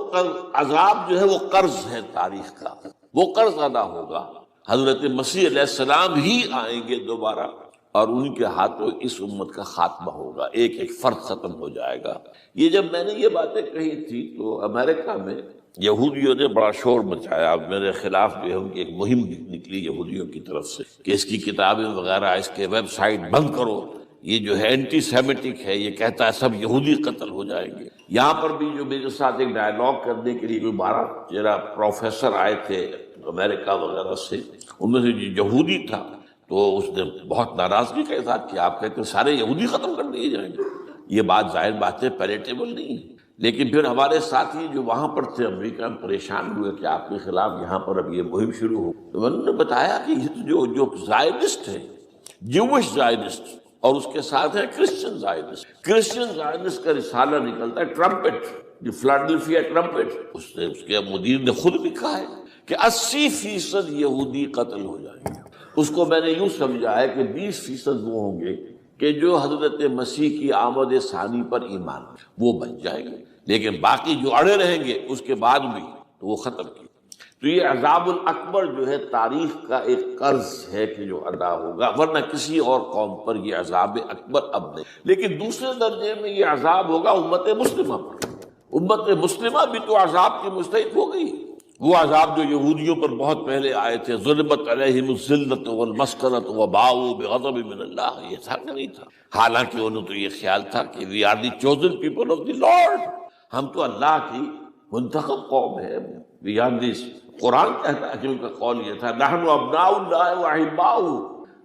عذاب جو ہے وہ قرض ہے تاریخ کا، وہ قرض ادا ہوگا۔ حضرت مسیح علیہ السلام ہی آئیں گے دوبارہ، اور ان کے ہاتھوں اس امت کا خاتمہ ہوگا، ایک ایک فرد ختم ہو جائے گا۔ یہ جب میں نے یہ باتیں کہی تھی تو امریکہ میں یہودیوں نے بڑا شور مچایا، میرے خلاف جو ہے ان کی ایک مہم نکلی یہودیوں کی طرف سے کہ اس کی کتابیں وغیرہ، اس کے ویب سائٹ بند کرو، یہ جو ہے اینٹی سیمیٹک ہے، یہ کہتا ہے سب یہودی قتل ہو جائیں گے۔ یہاں پر بھی جو میرے ساتھ ایک ڈائیلاگ کرنے کے لیے 12 پروفیسر آئے تھے امریکہ وغیرہ سے، ان میں سے جو یہودی تھا تو اس نے بہت ناراضگی کا اظہار کیا، آپ کہتے ہیں سارے یہودی ختم کر دیے جائیں گے، یہ بات ظاہر بات ہے پیلیٹیبل نہیں ہے۔ لیکن پھر ہمارے ساتھی جو وہاں پر تھے امریکہ میں پریشان ہوئے کہ آپ کے خلاف یہاں پر اب یہ مہم شروع ہو، تو انہوں نے بتایا کہ یہ جو زائنسٹ ہے، جوش زائنسٹ، اور اس کے ساتھ ہے کرسچن زائنسٹ۔ کرسچن زائنسٹ کا رسالہ نکلتا ہے ٹرمپٹ، جو فلاڈلفیا ٹرمپٹ، اس کے مدیر نے خود لکھا ہے کہ 80% یہودی قتل ہو جائیں گے۔ اس کو میں نے یوں سمجھا ہے کہ 20% وہ ہوں گے کہ جو حضرت مسیح کی آمد ثانی پر ایمان وہ بچ جائیں گے، لیکن باقی جو اڑے رہیں گے اس کے بعد بھی تو وہ ختم کیے۔ تو یہ عذاب الاکبر جو ہے تاریخ کا ایک قرض ہے کہ جو ادا ہوگا، ورنہ کسی اور قوم پر یہ عذاب اکبر اب نہیں۔ لیکن دوسرے درجے میں یہ عذاب ہوگا امت مسلمہ پر۔ امت مسلمہ بھی تو عذاب کی مستحق ہو گئی۔ وہ عذاب جو یہودیوں پر بہت پہلے آئے تھے، ضربت علیہم الذلۃ والمسکنۃ وباؤوا بغضب من اللہ، یہ تھا کہ نہیں تھا؟ حالانکہ انہوں تو یہ خیال تھا کہ we are the chosen people of the lord, ہم تو اللہ کی منتخب قوم ہے۔ وی آر دس، قرآن کہتا ہے کہ ان کا قول یہ تھا نحن ابناء اللہ واحباؤہ،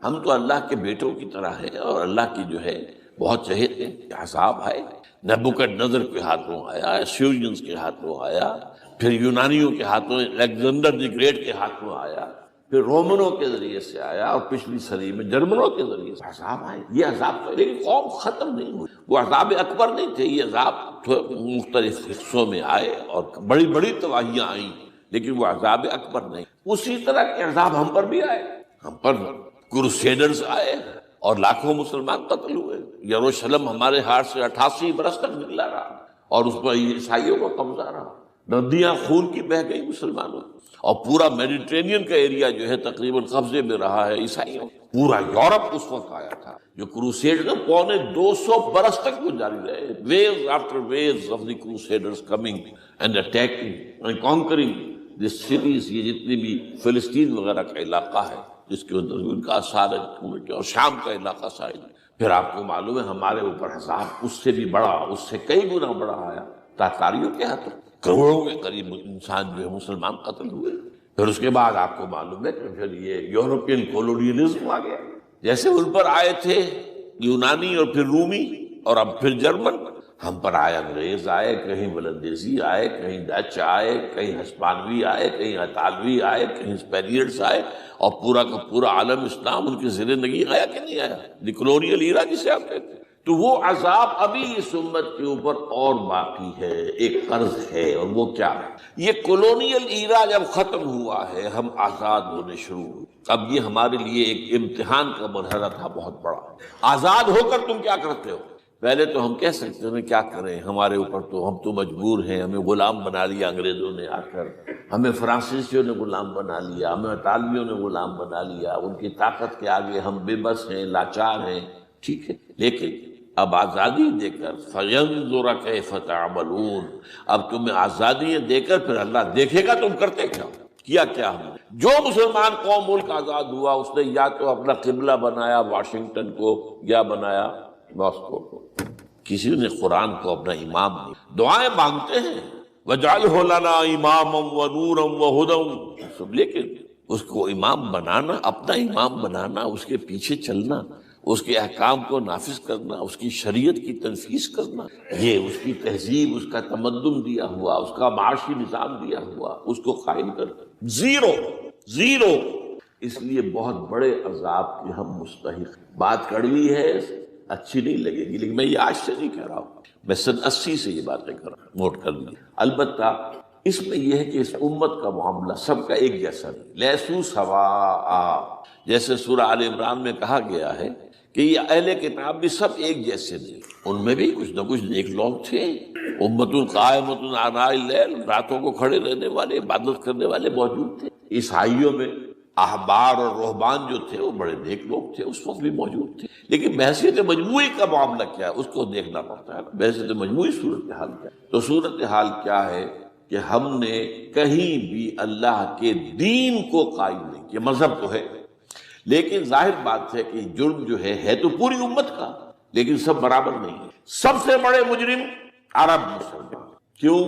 ہم تو اللہ کے بیٹوں کی طرح ہیں اور اللہ کی جو ہے بہت چہیتے ہیں۔ عذاب آئے، نبوکدنضر کے ہاتھوں آیا، اسیرینز کے ہاتھوں آیا، پھر یونانیوں کے ہاتھوں، الیگزینڈر دی گریٹ کے ہاتھوں آیا، پھر رومنوں کے ذریعے سے آیا، اور پچھلی صدی میں جرمنوں کے ذریعے سے عذاب آئے۔ یہ عذاب تو لیکن قوم ختم نہیں ہوئی، وہ عذاب اکبر نہیں تھے، یہ عذاب مختلف حصوں میں آئے اور بڑی بڑی تباہیاں آئیں، لیکن وہ عذاب اکبر نہیں۔ اسی طرح کے عذاب ہم پر بھی آئے، ہم پر کروسیڈرز آئے اور لاکھوں مسلمان قتل ہوئے۔ یروشلم ہمارے ہاتھ سے 88 برس تک نکلا رہا اور اس پر عیسائیوں کا قبضہ رہا، ندیاں خون کی بہہ گئی مسلمانوں، اور پورا میڈیٹرینین کا ایریا جو ہے تقریباً قبضے میں رہا ہے عیسائیوں۔ پورا یورپ اس وقت آیا تھا جو کروسیڈ کا 250 برس تک وہ جاری رہے، waves after waves of the crusaders coming and attacking and conquering the cities. یہ جتنی بھی فلسطین وغیرہ کا علاقہ ہے جس کے اندر ان کا اثار ہے، اور شام کا علاقہ سائل۔ پھر آپ کو معلوم ہے ہمارے اوپر عذاب اس سے بھی بڑا، اس سے کئی گنا بڑا آیا تاتاریوں کے ہاتھوں، کروڑوں کے قریب انسان جو ہے مسلمان قتل ہوئے۔ پھر اس کے بعد آپ کو معلوم ہے کہ پھر یہ یورپین کولونیلزم آ گیا، جیسے ان پر آئے تھے یونانی اور پھر رومی اور اب پھر جرمن، ہم پر آئے انگریز آئے، کہیں ولندیزی آئے، کہیں ڈچ آئے، کہیں ہسپانوی آئے، کہیں اطالوی آئے، کہیں اسپینیئرز آئے، اور پورا کا پورا عالم اسلام ان کی زیر نگی آیا کہ نہیں آیا، دی کلونیل ایرا جسے آپ کہتے ہیں۔ تو وہ عذاب ابھی اس امت کے اوپر اور باقی ہے، ایک قرض ہے، اور وہ کیا ہے؟ یہ کلونیل ایرا جب ختم ہوا ہے، ہم آزاد ہونے شروع ہوئے۔ اب یہ ہمارے لیے ایک امتحان کا مرحلہ تھا بہت بڑا۔ آزاد ہو کر تم کیا کرتے ہو؟ پہلے تو ہم کہہ سکتے ہیں کیا کریں، ہمارے اوپر تو ہم تو مجبور ہیں، ہمیں غلام بنا لیا انگریزوں نے آ کر، ہمیں فرانسیسیوں نے غلام بنا لیا، ہمیں اطالویوں نے غلام بنا لیا، ان کی طاقت کے آگے ہم بے بس ہیں، لاچار ہیں۔ ٹھیک ہے، لیکن اب آزادی دے کر فَيَنْظُرَ كَيْفَ تَعْمَلُونَ، اب تمہیں آزادی دے کر پھر اللہ دیکھے گا تم کرتے کیا ہم نے۔ جو مسلمان قوم ملک آزاد ہوا اس نے یا تو اپنا قبلہ بنایا واشنگٹن کو یا بنایا ماسکو کو، کسی نے قرآن کو اپنا امام نہیں۔ دعائیں مانگتے ہیں وَجْعَلْهُ لَنَا إِمَامًا وَنُورًا وَهُدًى، لیکن اس کو امام بنانا، اپنا امام بنانا، اس کے پیچھے چلنا، اس کے احکام کو نافذ کرنا، اس کی شریعت کی تنفیذ کرنا، یہ اس کی تہذیب، اس کا تمدن دیا ہوا، اس کا معاشی نظام دیا ہوا، اس کو قائم کرنا، زیرو زیرو۔ اس لیے بہت بڑے عذاب کے ہم مستحق۔ بات کڑوی ہے، اچھی نہیں لگے گی، لیکن میں یہ آج سے نہیں کہہ رہا ہوں، میں سن 80 سے یہ باتیں کر رہا ہوں، نوٹ کر لی۔ البتہ اس میں یہ ہے کہ اس امت کا معاملہ سب کا ایک جیسا نہیں، لیسو سواء، جیسے سورہ آل عمران میں کہا گیا ہے کہ یہ اہل کتاب بھی سب ایک جیسے نہیں، ان میں بھی کچھ نہ کچھ نیک لوگ تھے، امت قائمۃ آناء اللیل، راتوں کو کھڑے رہنے والے، عبادت کرنے والے موجود تھے۔ عیسائیوں میں احبار اور رہبان جو تھے وہ بڑے نیک لوگ تھے، اس وقت بھی موجود تھے، لیکن بحثیت مجموعی کا معاملہ کیا ہے اس کو دیکھنا پڑتا ہے، بحثیت مجموعی صورتحال کیا ہے۔ تو صورتحال کیا ہے کہ ہم نے کہیں بھی اللہ کے دین کو قائم نہیں کیا، مذہب تو ہے لیکن ظاہر بات ہے کہ جرم جو ہے تو پوری امت کا، لیکن سب برابر نہیں ہے۔ سب سے بڑے مجرم عرب مسلمان، کیوں؟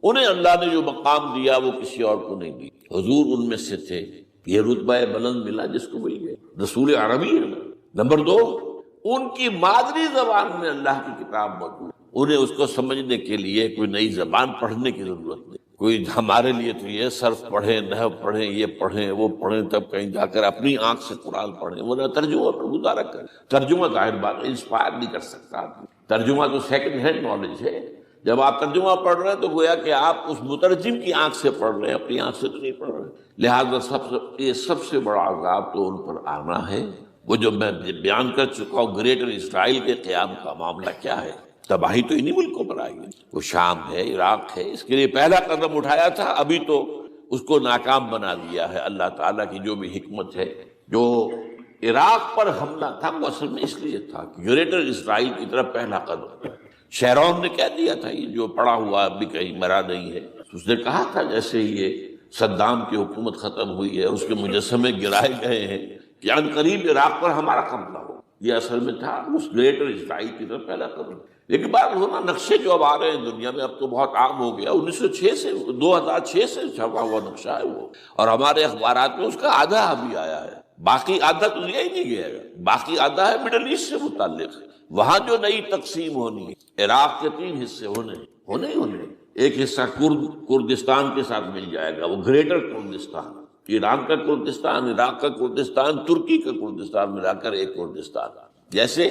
انہیں اللہ نے جو مقام دیا وہ کسی اور کو نہیں دی، حضور ان میں سے تھے، یہ رتبہ بلند ملا جس کو مل گیا، رسول عربی ہے۔ نمبر 2، ان کی مادری زبان میں اللہ کی کتاب موجود، انہیں اس کو سمجھنے کے لیے کوئی نئی زبان پڑھنے کی ضرورت نہیں۔ کوئی ہمارے لیے تو یہ صرف پڑھیں، نحو پڑھیں، یہ پڑھیں، وہ پڑھیں، تب کہیں جا کر اپنی آنکھ سے قرآن پڑھیں، وہ ترجمہ پر گزارا کریں۔ ترجمہ ظاہر بات ہے انسپائر نہیں کر سکتا آدمی، ترجمہ تو سیکنڈ ہینڈ نالج ہے۔ جب آپ ترجمہ پڑھ رہے ہیں تو گویا کہ آپ اس مترجم کی آنکھ سے پڑھ رہے ہیں، اپنی آنکھ سے تو نہیں پڑھ رہے۔ لہٰذا یہ سب سے بڑا عذاب تو ان پر آنا ہے، وہ جو میں بیان کر چکا ہوں، گریٹر اسرائیل کے قیام کا معاملہ کیا ہے۔ تباہی تو انہی ملکوں پر آئی ہے، وہ شام ہے، عراق ہے، اس کے لیے پہلا قدم اٹھایا تھا، ابھی تو اس کو ناکام بنا دیا ہے اللہ تعالیٰ کی جو بھی حکمت ہے۔ جو عراق پر حملہ تھا وہ اصل میں اس لیے تھا کہ گریٹر اسرائیل کی طرف پہلا قدم۔ شیرون نے کہہ دیا تھا، یہ جو پڑا ہوا ابھی کہیں مرا نہیں ہے، اس نے کہا تھا جیسے یہ صدام کی حکومت ختم ہوئی ہے، اس کے مجسمے گرائے گئے ہیں کہ ان قریب عراق پر ہمارا قبضہ ہو۔ یہ اصل میں تھا اس گریٹر اسرائیل کی طرف پہلا قدم۔ لیکن بات ہونا، نقشے جو اب آ رہے ہیں دنیا میں اب تو بہت عام ہو گیا، 1906 سے 2006 سے چھپا ہوا نقشہ ہے وہ، اور ہمارے اخبارات میں اس کا آدھا ابھی آیا ہے، باقی آدھا تو لیا ہی نہیں گیا ہے، باقی آدھا ہے مڈل ایسٹ سے متعلق۔ وہاں جو نئی تقسیم ہونی ہے، عراق کے 3 حصے ہونے، ایک حصہ کردستان کے ساتھ مل جائے گا، وہ گریٹر کردستان، ایران کا کردستان، عراق کا کردستان، ترکی کا کردستان ملا کر ایک کردستان۔ جیسے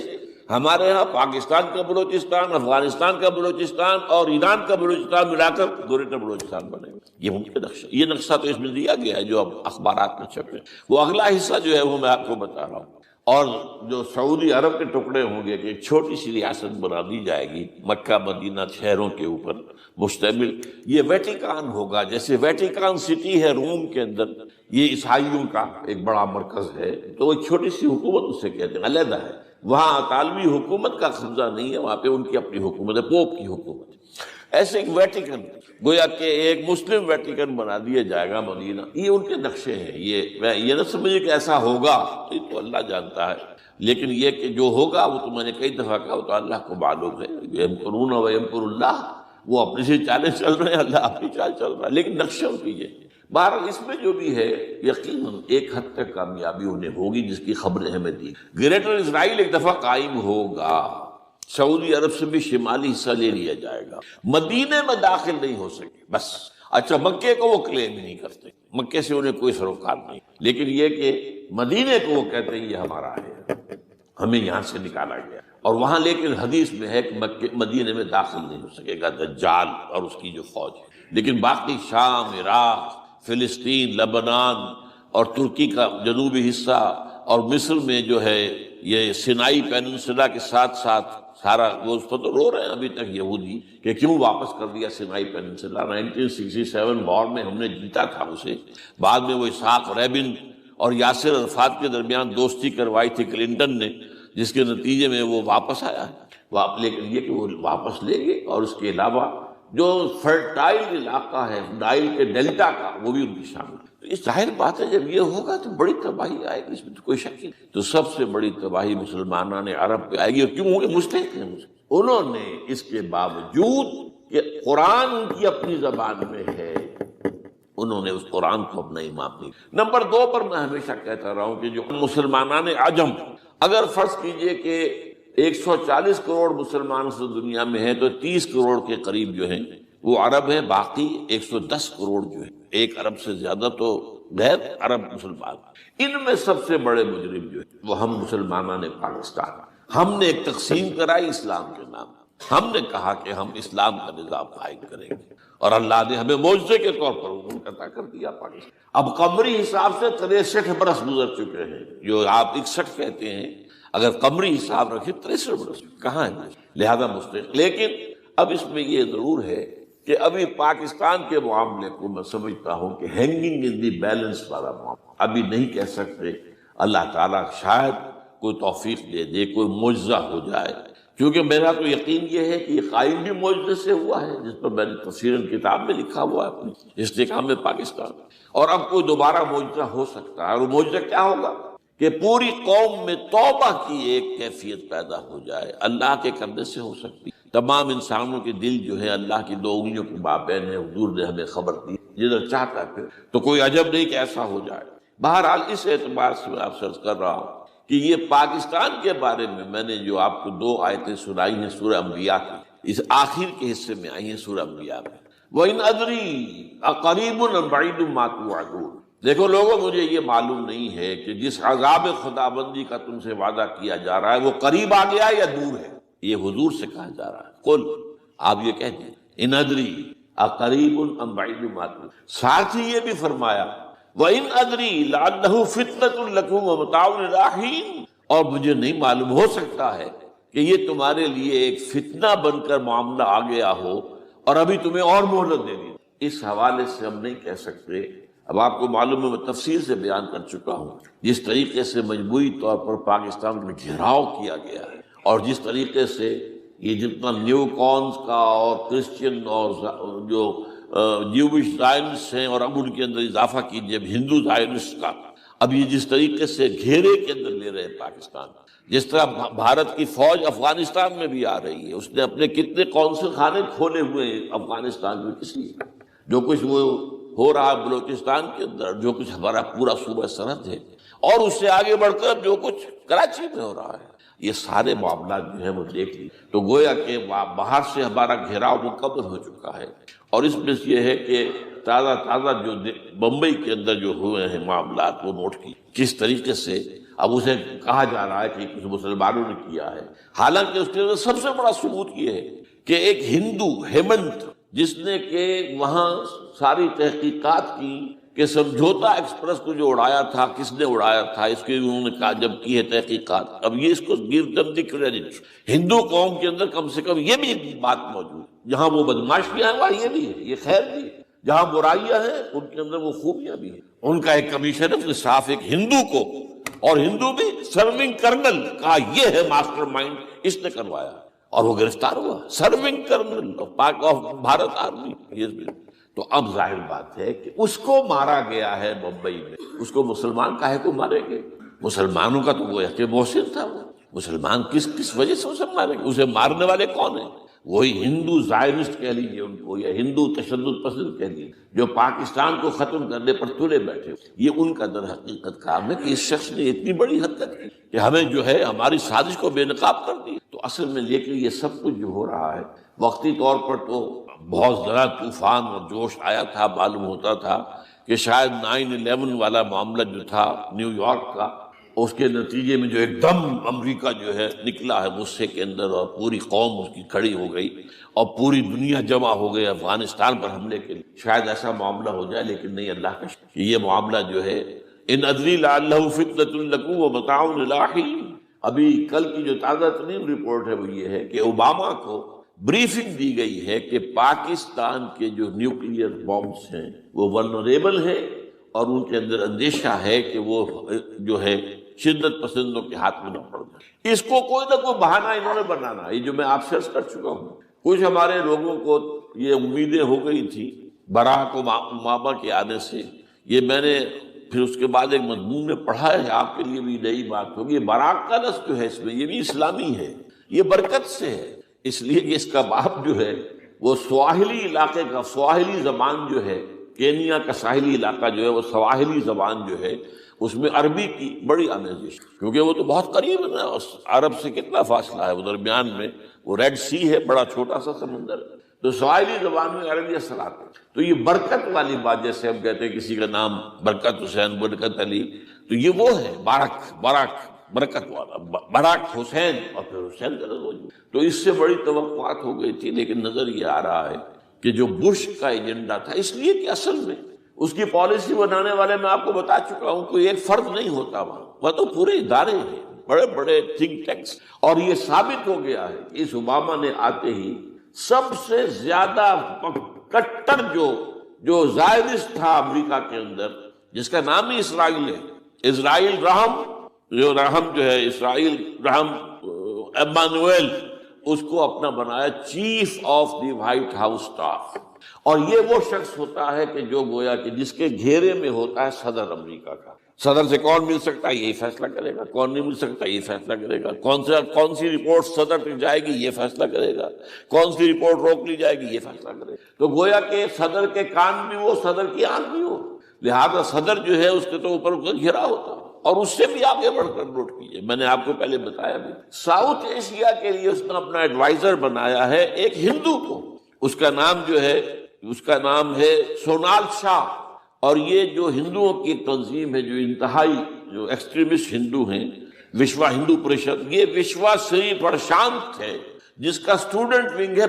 ہمارے ہاں پاکستان کا بلوچستان، افغانستان کا بلوچستان اور ایران کا بلوچستان ملا کر گریٹر بلوچستان بنے گا، یہ ممکن نقشہ، یہ نقشہ تو اس میں دیا گیا ہے جو اب اخبارات میں چھپے۔ وہ اگلا حصہ جو ہے وہ میں آپ کو بتا رہا ہوں، اور جو سعودی عرب کے ٹکڑے ہوں گے کہ ایک چھوٹی سی ریاست بنا دی جائے گی مکہ مدینہ شہروں کے اوپر مشتمل، یہ ویٹیکان ہوگا، جیسے ویٹیکان سٹی ہے روم کے اندر، یہ عیسائیوں کا ایک بڑا مرکز ہے، تو وہ ایک چھوٹی سی حکومت اسے کہتے ہیں، علیحدہ ہے، وہاں اطالوی حکومت کا قبضہ نہیں ہے، وہاں پہ ان کی اپنی حکومت ہے، پوپ کی حکومت ہے۔ ایسے ایک ویٹیکن، گویا کہ ایک مسلم ویٹیکن بنا دیا جائے گا مدینہ، یہ ان کے نقشے ہیں۔ یہ نہ سمجھے کہ ایسا ہوگا، یہ تو اللہ جانتا ہے، لیکن یہ کہ جو ہوگا وہ تو میں نے کئی دفعہ کہا، وہ تو اللہ کو معلوم ہے، یمکرون و یمکر اللہ، وہ اپنی سی چالیں چل رہے ہیں، اللہ اپنی چال چل رہا ہے، لیکن نقشے ان کی یہ۔ بہرحال اس میں جو بھی ہے یقیناً ایک حد تک کامیابی انہیں ہوگی جس کی خبریں ہمیں دی۔ گریٹر اسرائیل ایک دفعہ قائم ہوگا، سعودی عرب سے بھی شمالی حصہ لے لیا جائے گا، مدینے میں داخل نہیں ہو سکے بس۔ اچھا، مکے کو وہ کلیم ہی نہیں کرتے، مکے سے انہیں کوئی سروکار نہیں، لیکن یہ کہ مدینے کو وہ کہتے ہیں یہ ہمارا ہے، ہمیں یہاں سے نکالا گیا، اور وہاں لیکن حدیث میں ہے کہ مدینے میں داخل نہیں ہو سکے گا دجال اور اس کی جو فوج ہے، لیکن باقی شام، عراق، فلسطین، لبنان اور ترکی کا جنوبی حصہ اور مصر میں جو ہے یہ سینائی پیننسولا کے ساتھ ساتھ سارا، وہ اس پر تو رو رہے ہیں ابھی تک یہودی کہ کیوں واپس کر دیا سینائی پیننسولا، 1967 وار میں ہم نے جیتا تھا اسے، بعد میں وہ اسحاق ریبن اور یاسر عرفات کے درمیان دوستی کروائی تھی کلنٹن نے، جس کے نتیجے میں وہ واپس آیا ہے، لیکن یہ کہ وہ واپس لے گئے، اور اس کے علاوہ جو فرٹائل علاقہ ہے نائل کے ڈیلٹا کا وہ بھی ان کی شامل ہے۔ اس ظاہر بات ہے جب یہ ہوگا تو بڑی تباہی آئے گی، اس میں تو کوئی شک نہیں۔ تو سب سے بڑی تباہی مسلمانان عرب پہ آئے گی، اور کیوں ہوں گے؟ مستحق ہیں، انہوں نے اس کے باوجود کہ قرآن ان کی اپنی زبان میں ہے، انہوں نے اس قرآن کو اپنا امام نہیں۔ نمبر 2 پر میں ہمیشہ کہتا رہا ہوں کہ جو مسلمانان عجم اگر فرض کیجئے کہ 140 کروڑ مسلمان سے دنیا میں ہیں تو 30 کروڑ کے قریب جو ہیں وہ عرب ہیں، باقی 110 کروڑ جو ہیں، 1 ارب سے زیادہ تو غیر عرب مسلمان۔ ان میں سب سے بڑے مجرم جو ہیں وہ ہم مسلمانوں نے پاکستان، ہم نے ایک تقسیم کرائی اسلام کے نام، ہم نے کہا کہ ہم اسلام کا نظام قائم کریں گے، اور اللہ نے ہمیں معجزے کے طور پر حکم عطا کر دیا پاکستان۔ اب قمری حساب سے 63 برس گزر چکے ہیں، جو آپ 61 کہتے ہیں، اگر قمری حساب رکھیں 63 برس کہاں ہے، لہذا مستقل۔ لیکن اب اس میں یہ ضرور ہے کہ ابھی پاکستان کے معاملے کو میں سمجھتا ہوں کہ ہینگنگ ان دی بیلنس والا معاملہ، ابھی نہیں کہہ سکتے، اللہ تعالیٰ شاید کوئی توفیق دے دے، کوئی معجزہ ہو جائے، کیونکہ میرا تو یقین یہ ہے کہ یہ قائم بھی معجزے سے ہوا ہے، جس پر میں نے تفسیر کتاب میں لکھا ہوا ہے اپنی استحکام پاکستان، اور اب کوئی دوبارہ معجزہ ہو سکتا ہے، اور وہ معجزہ کیا ہوگا کہ پوری قوم میں توبہ کی ایک کیفیت پیدا ہو جائے، اللہ کے کرنے سے ہو سکتی۔ تمام انسانوں کے دل جو ہے اللہ کی 2 انگلیوں کے مابین ہے، حضور نے ہمیں خبر دی، جدھر چاہتا ہے پھر تو کوئی عجب نہیں کہ ایسا ہو جائے۔ بہرحال اس اعتبار سے میں آپ سے عرض کر رہا ہوں کہ یہ پاکستان کے بارے میں نے جو آپ کو 2 آیتیں سنائی ہیں سورہ انبیاء کی، اس آخر کے حصے میں آئی ہیں سورہ انبیاء میں، وَإِنْ أَدْرِي أَقَرِيبٌ أَمْ بَعِيدٌ مَا تُوعَدُونَ۔ دیکھو لوگوں، مجھے یہ معلوم نہیں ہے کہ جس عذاب خدابندی کا تم سے وعدہ کیا جا رہا ہے وہ قریب آ گیا یا دور ہے، یہ حضور سے کہا جا رہا ہے۔ قل، آپ یہ کہہ دیں، ان ادری اقریب ام بعید ما تُوعدون۔ ساتھ ہی یہ بھی فرمایا وَإِنْ أَدْرِي لَعَلَّهُ فِتْنَةٌ لَكُمْ وَمَتَاعٌ إِلَىٰ حِينٍ، اور مجھے نہیں معلوم، ہو سکتا ہے کہ یہ تمہارے لیے ایک فتنہ بن کر معاملہ آ گیا ہو اور ابھی تمہیں اور مہلت دے دی۔ اس حوالے سے ہم نہیں کہہ سکتے۔ اب آپ کو معلوم ہے، میں تفصیل سے بیان کر چکا ہوں جس طریقے سے مجموعی طور پر پاکستان میں گھیراؤ کیا گیا ہے، اور جس طریقے سے یہ جتنا نیو کونز کا اور کرسچین اور جو جیوش زائنسٹ ہیں، اور اب ان کے اندر اضافہ کیجیے ہندو زائنسٹ کا، اب یہ جس طریقے سے گھیرے کے اندر لے رہے پاکستان، جس طرح بھارت کی فوج افغانستان میں بھی آ رہی ہے، اس نے اپنے کتنے قونصل خانے کھولے ہوئے ہیں افغانستان میں، کس لیے؟ جو کچھ وہ ہو رہا ہے بلوچستان کے اندر، جو کچھ ہمارا پورا صوبہ سرحد ہے، اور اس سے آگے بڑھ کر جو کچھ کراچی میں ہو رہا ہے، یہ سارے معاملات جو ہیں وہ دیکھ لی تو گویا کہ باہر سے ہمارا گھیراؤ مکمل ہو چکا ہے۔ اور اس میں یہ ہے کہ تازہ جو بمبئی کے اندر جو ہوئے ہیں معاملات وہ نوٹ کی، کس طریقے سے اب اسے کہا جا رہا ہے کہ کچھ مسلمانوں نے کیا ہے، حالانکہ اس کے اندر سب سے بڑا ثبوت یہ ہے کہ ایک ہندو ہیمنت، جس نے کہ وہاں ساری تحقیقات کی کہ سمجھوتا ایکسپریس کو جو اڑایا تھا کس نے اڑایا تھا، اس کی انہوں نے کہا جب کی ہے تحقیقات، اب یہ اس کو گیو دم دی کریڈٹ، ہندو قوم کے اندر کم سے کم یہ بھی ایک بات موجود ہے، جہاں وہ بدماشیاں ہیں وہاں یہ بھی ہے، یہ خیر بھی ہے، جہاں برائیاں ہیں ان کے اندر وہ خوبیاں بھی ہیں۔ ان کا ایک کمیشن ہے، اس نے صاف ایک ہندو کو، اور ہندو بھی سرونگ کرنل کہا یہ ہے ماسٹر مائنڈ، اس نے کروایا، اور وہ گرفتار ہوا، serving kernel of Bharat army. تو اب ظاہر بات ہے کہ اس کو مارا گیا ہے بمبئی میں، اس کو مسلمان کاہے کو مارے گے؟ مسلمانوں کا تو وہ کہ محسن تھا، وہ مسلمان کس وجہ سے اسے مارے گے؟ اسے مارنے والے کون ہیں؟ وہی ہندو زائنسٹ کہہ لیجیے ان کو، یا ہندو تشدد پسند کہہ لیجیے، جو پاکستان کو ختم کرنے پر تلے بیٹھے۔ یہ ان کا در حقیقت کام ہے کہ اس شخص نے اتنی بڑی حرکت کی کہ ہمیں جو ہے ہماری سازش کو بے نقاب کر دی۔ تو اصل میں لیکن یہ سب کچھ جو ہو رہا ہے وقتی طور پر تو بہت زیادہ طوفان اور جوش آیا تھا، معلوم ہوتا تھا کہ شاید 9/11 والا معاملہ جو تھا نیو یارک کا، اس کے نتیجے میں جو ایک دم امریکہ جو ہے نکلا ہے غصے کے اندر، اور پوری قوم اس کی کھڑی ہو گئی اور پوری دنیا جمع ہو گئی افغانستان پر حملے کے لیے، شاید ایسا معاملہ ہو جائے، لیکن نہیں، اللہ کا شکر یہ معاملہ جو ہے ان ادری لعلہ فتنۃ لکم ومتاع الی حین۔ ابھی کل کی جو تازہ ترین رپورٹ ہے وہ یہ ہے کہ اوباما کو بریفنگ دی گئی ہے کہ پاکستان کے جو نیوکلیئر بامز ہیں وہ ولنریبل ہیں، اور ان کے اندر اندیشہ ہے کہ وہ جو ہے شدت پسندوں کے ہاتھ میں نہ پڑ جائے۔ اس کو کوئی نہ کوئی بہانہ انہوں نے بنانا، یہ جو میں آپ سے عرض کر چکا ہوں۔ کچھ ہمارے لوگوں کو یہ امیدیں ہو گئی تھی براک اوباما کے آنے سے، یہ میں نے پھر اس کے بعد ایک مضمون میں پڑھا ہے، آپ کے لیے بھی نئی بات ہوگی۔ براک کا لفظ جو ہے اس میں یہ بھی اسلامی ہے، یہ برکت سے ہے، اس لیے کہ اس کا باپ جو ہے وہ سواحلی علاقے کا، سواحلی زبان جو ہے کینیا کا ساحلی علاقہ جو ہے وہ سواحلی زبان جو ہے اس میں عربی کی بڑی آمیزش، کیونکہ وہ تو بہت قریب ہے نا، عرب سے کتنا فاصلہ ہے، وہ درمیان میں وہ ریڈ سی ہے، بڑا چھوٹا سا سمندر ہے، تو سواحلی زبان میں عربی اثرات ہے۔ تو یہ برکت والی بات، جیسے ہم کہتے ہیں کسی کا نام برکت حسین، برکت علی، تو یہ وہ ہے باراک برکت والا، براک حسین، اور پھر حسین کا نام۔ تو اس سے بڑی توقعات ہو گئی تھی، لیکن نظر یہ آ رہا ہے کہ جو بش کا ایجنڈا تھا، اس لیے کہ اصل میں اس کی پالیسی بنانے والے میں آپ کو بتا چکا ہوں، کوئی ایک فرد نہیں ہوتا وہاں تو پورے ادارے ہیں، بڑے بڑے تھنک ٹینکس، اور یہ ثابت ہو گیا ہے کہ اس اوباما نے آتے ہی سب سے زیادہ کٹر جو زائرسٹ تھا امریکہ کے اندر، جس کا نام ہی اسرائیل ہے، اسرائیل رحم، جو ہے اسرائیل رحم ایمانویل، اس کو اپنا بنایا chief of the white house staff. اور یہ وہ شخص ہوتا ہے کہ جو گویا کہ جس کے گھیرے میں ہوتا ہے صدر امریکہ کا۔ صدر سے کون مل سکتا ہے یہی فیصلہ کرے گا، کون نہیں مل سکتا یہ فیصلہ کرے گا، کون سی رپورٹ صدر تک جائے گی یہ فیصلہ کرے گا، کون سی رپورٹ روک لی جائے گی یہ فیصلہ کرے گا۔ تو گویا کہ صدر کے کان بھی وہ، صدر کی آنکھ بھی وہ، لہذا صدر جو ہے اس کے تو اوپر گھرا ہوتا ہے۔ اور اس سے بھی آگے بڑھ کر نوٹ کیجیے، میں نے آپ کو پہلے بتایا بھی، ساؤتھ ایشیا کے لیے اس نے اپنا ایڈوائزر بنایا ہے ایک ہندو کو، اس کا نام ہے سونال شاہ۔ اور یہ جو ہندوؤں کی تنظیم ہے، جو انتہائی جو ایکسٹریمسٹ ہندو ہیں، وشوا ہندو پریشد، یہ وشوا سری پرشانت ہے، جس کا اسٹوڈنٹ ونگ ہے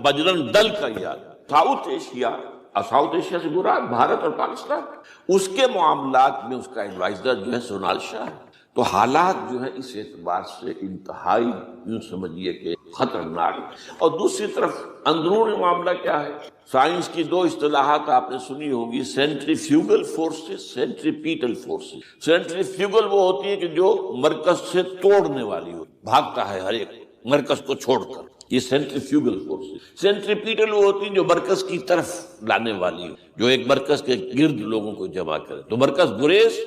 بجرنگ دل کا یاد۔ ساؤتھ ایشیا سے مراد بھارت اور پاکستان، اس کے معاملات میں اس کا ایڈوائزر جو ہے سونال شاہ ہے۔ تو حالات جو ہے اس اعتبار سے انتہائی یوں سمجھیے کہ خطرناک۔ اور دوسری طرف اندرونی معاملہ کیا ہے؟ سائنس کی دو اصطلاحات آپ نے سنی ہوگی، centrifugal forces, centripetal forces. Centrifugal وہ ہوتی ہے کہ جو مرکز سے توڑنے والی ہو، بھاگتا ہے ہر ایک مرکز کو چھوڑ کر، یہ سینٹریفیوگل فورسز۔ سینٹریپیٹل وہ ہوتی ہیں جو مرکز کی طرف لانے والی ہو، جو ایک مرکز کے گرد لوگوں کو جمع کرے، تو مرکز گریز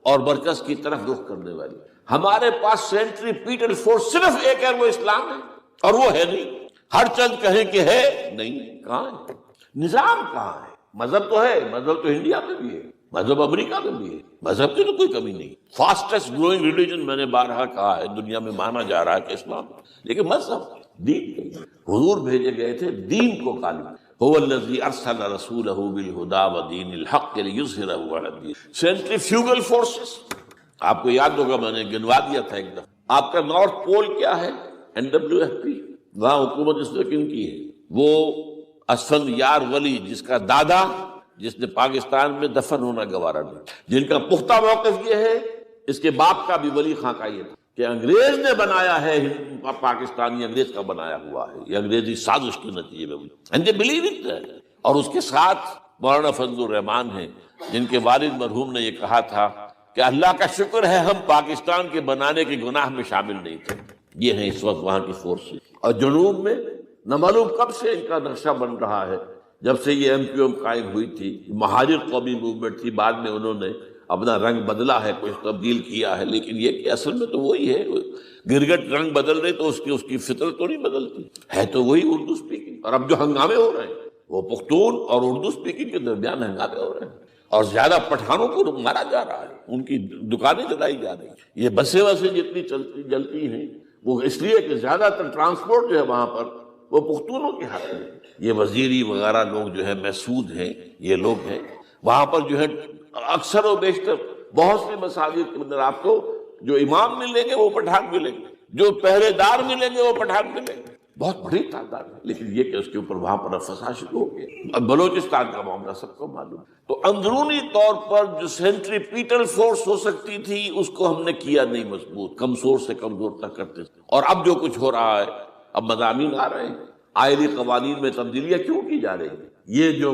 اور مرکز کی طرف رخ کرنے والی۔ ہمارے پاس سینٹریپیٹل فورس صرف ایک ہے، وہ اسلام ہے، اور وہ ہے نہیں۔ ہر چند کہیں کہ ہے، نہیں، کہاں ہے؟ نظام کہاں ہے؟ مذہب تو ہے، مذہب تو انڈیا میں بھی ہے، مذہب امریکہ میں بھی ہے، مذہب کی تو کوئی کمی نہیں۔ فاسٹسٹ گروئنگ ریلیجن میں نے بارہا کہا ہے دنیا میں مانا جا رہا ہے کہ اسلام، لیکن مذہب دین، حضور بھیجے گئے تھے دین کو غالب۔ هو الذي ارسل رسوله بالهدى ودين الحق ليظهره على الدين۔ سینٹریفیوگل فورسز آپ کو یاد ہوگا، میں نے گنوا دیا تھا ایک دفعہ۔ آپ کا نارتھ پول کیا ہے؟ NWFP، وہاں حکومت اس نے کن کی ہے؟ وہ اسفند یار ولی، جس کا دادا، جس نے پاکستان میں دفن ہونا گوارا نہیں، جن کا پختہ موقف یہ ہے، اس کے باپ کا بھی ولی خان کا یہ تھا کہ انگریز نے بنایا ہے پاکستانی، انگریز کا بنایا ہوا ہے، یہ انگریزی سازش کے نتیجے میں، اینڈ دے بلیو اٹ۔ اور اس کے ساتھ مولانا فضل الرحمان ہیں، جن کے والد مرحوم نے یہ کہا تھا کہ اللہ کا شکر ہے ہم پاکستان کے بنانے کے گناہ میں شامل نہیں تھے۔ یہ ہیں اس وقت وہاں کی فورسز۔ اور جنوب میں نہ معلوم کب سے ان کا نقشہ بن رہا ہے، جب سے یہ MQM قائم ہوئی تھی، مہاجر قومی موومنٹ تھی، بعد میں انہوں نے اپنا رنگ بدلا ہے، کچھ تبدیل کیا ہے، لیکن یہ کہ اصل میں تو وہی ہے۔ گرگٹ رنگ بدل رہے تو اس کی فطرت تو نہیں بدلتی، ہے تو وہی اردو سپیکنگ۔ اور اب جو ہنگامے ہو رہے ہیں وہ پختون اور اردو سپیکنگ کے درمیان ہنگامے ہو رہے ہیں، اور زیادہ پٹھانوں کو مارا جا رہا ہے، ان کی دکانیں جلائی جا رہی ہیں۔ یہ بسیں جتنی جلتی ہیں وہ اس لیے کہ زیادہ تر ٹرانسپورٹ جو ہے وہاں پر وہ پختونوں کے ہاتھ میں۔ یہ وزیری وغیرہ لوگ جو ہے محسود ہیں، یہ لوگ ہیں وہاں پر جو ہے اکثر و بیشتر بہت سے مساجد کے اندر آپ کو جو امام ملیں گے وہ پٹھان ملیں گے، جو پہرے دار ملیں گے وہ پٹھان ملیں گے، بہت بڑی تعداد ہے۔ لیکن یہ کہ اس کے اوپر وہاں پر فساد شروع ہو گیا۔ اب بلوچستان کا معاملہ سب کو معلوم ہے۔ تو اندرونی طور پر جو سینٹریپیٹل فورس ہو سکتی تھی اس کو ہم نے کیا نہیں مضبوط، کمزور سے کمزور تک کرتے تھے۔ اور اب جو کچھ ہو رہا ہے، اب مضامین آ رہے ہیں، آئلی قوانین میں تبدیلیاں کیوں کی جا رہی ہیں؟ یہ جو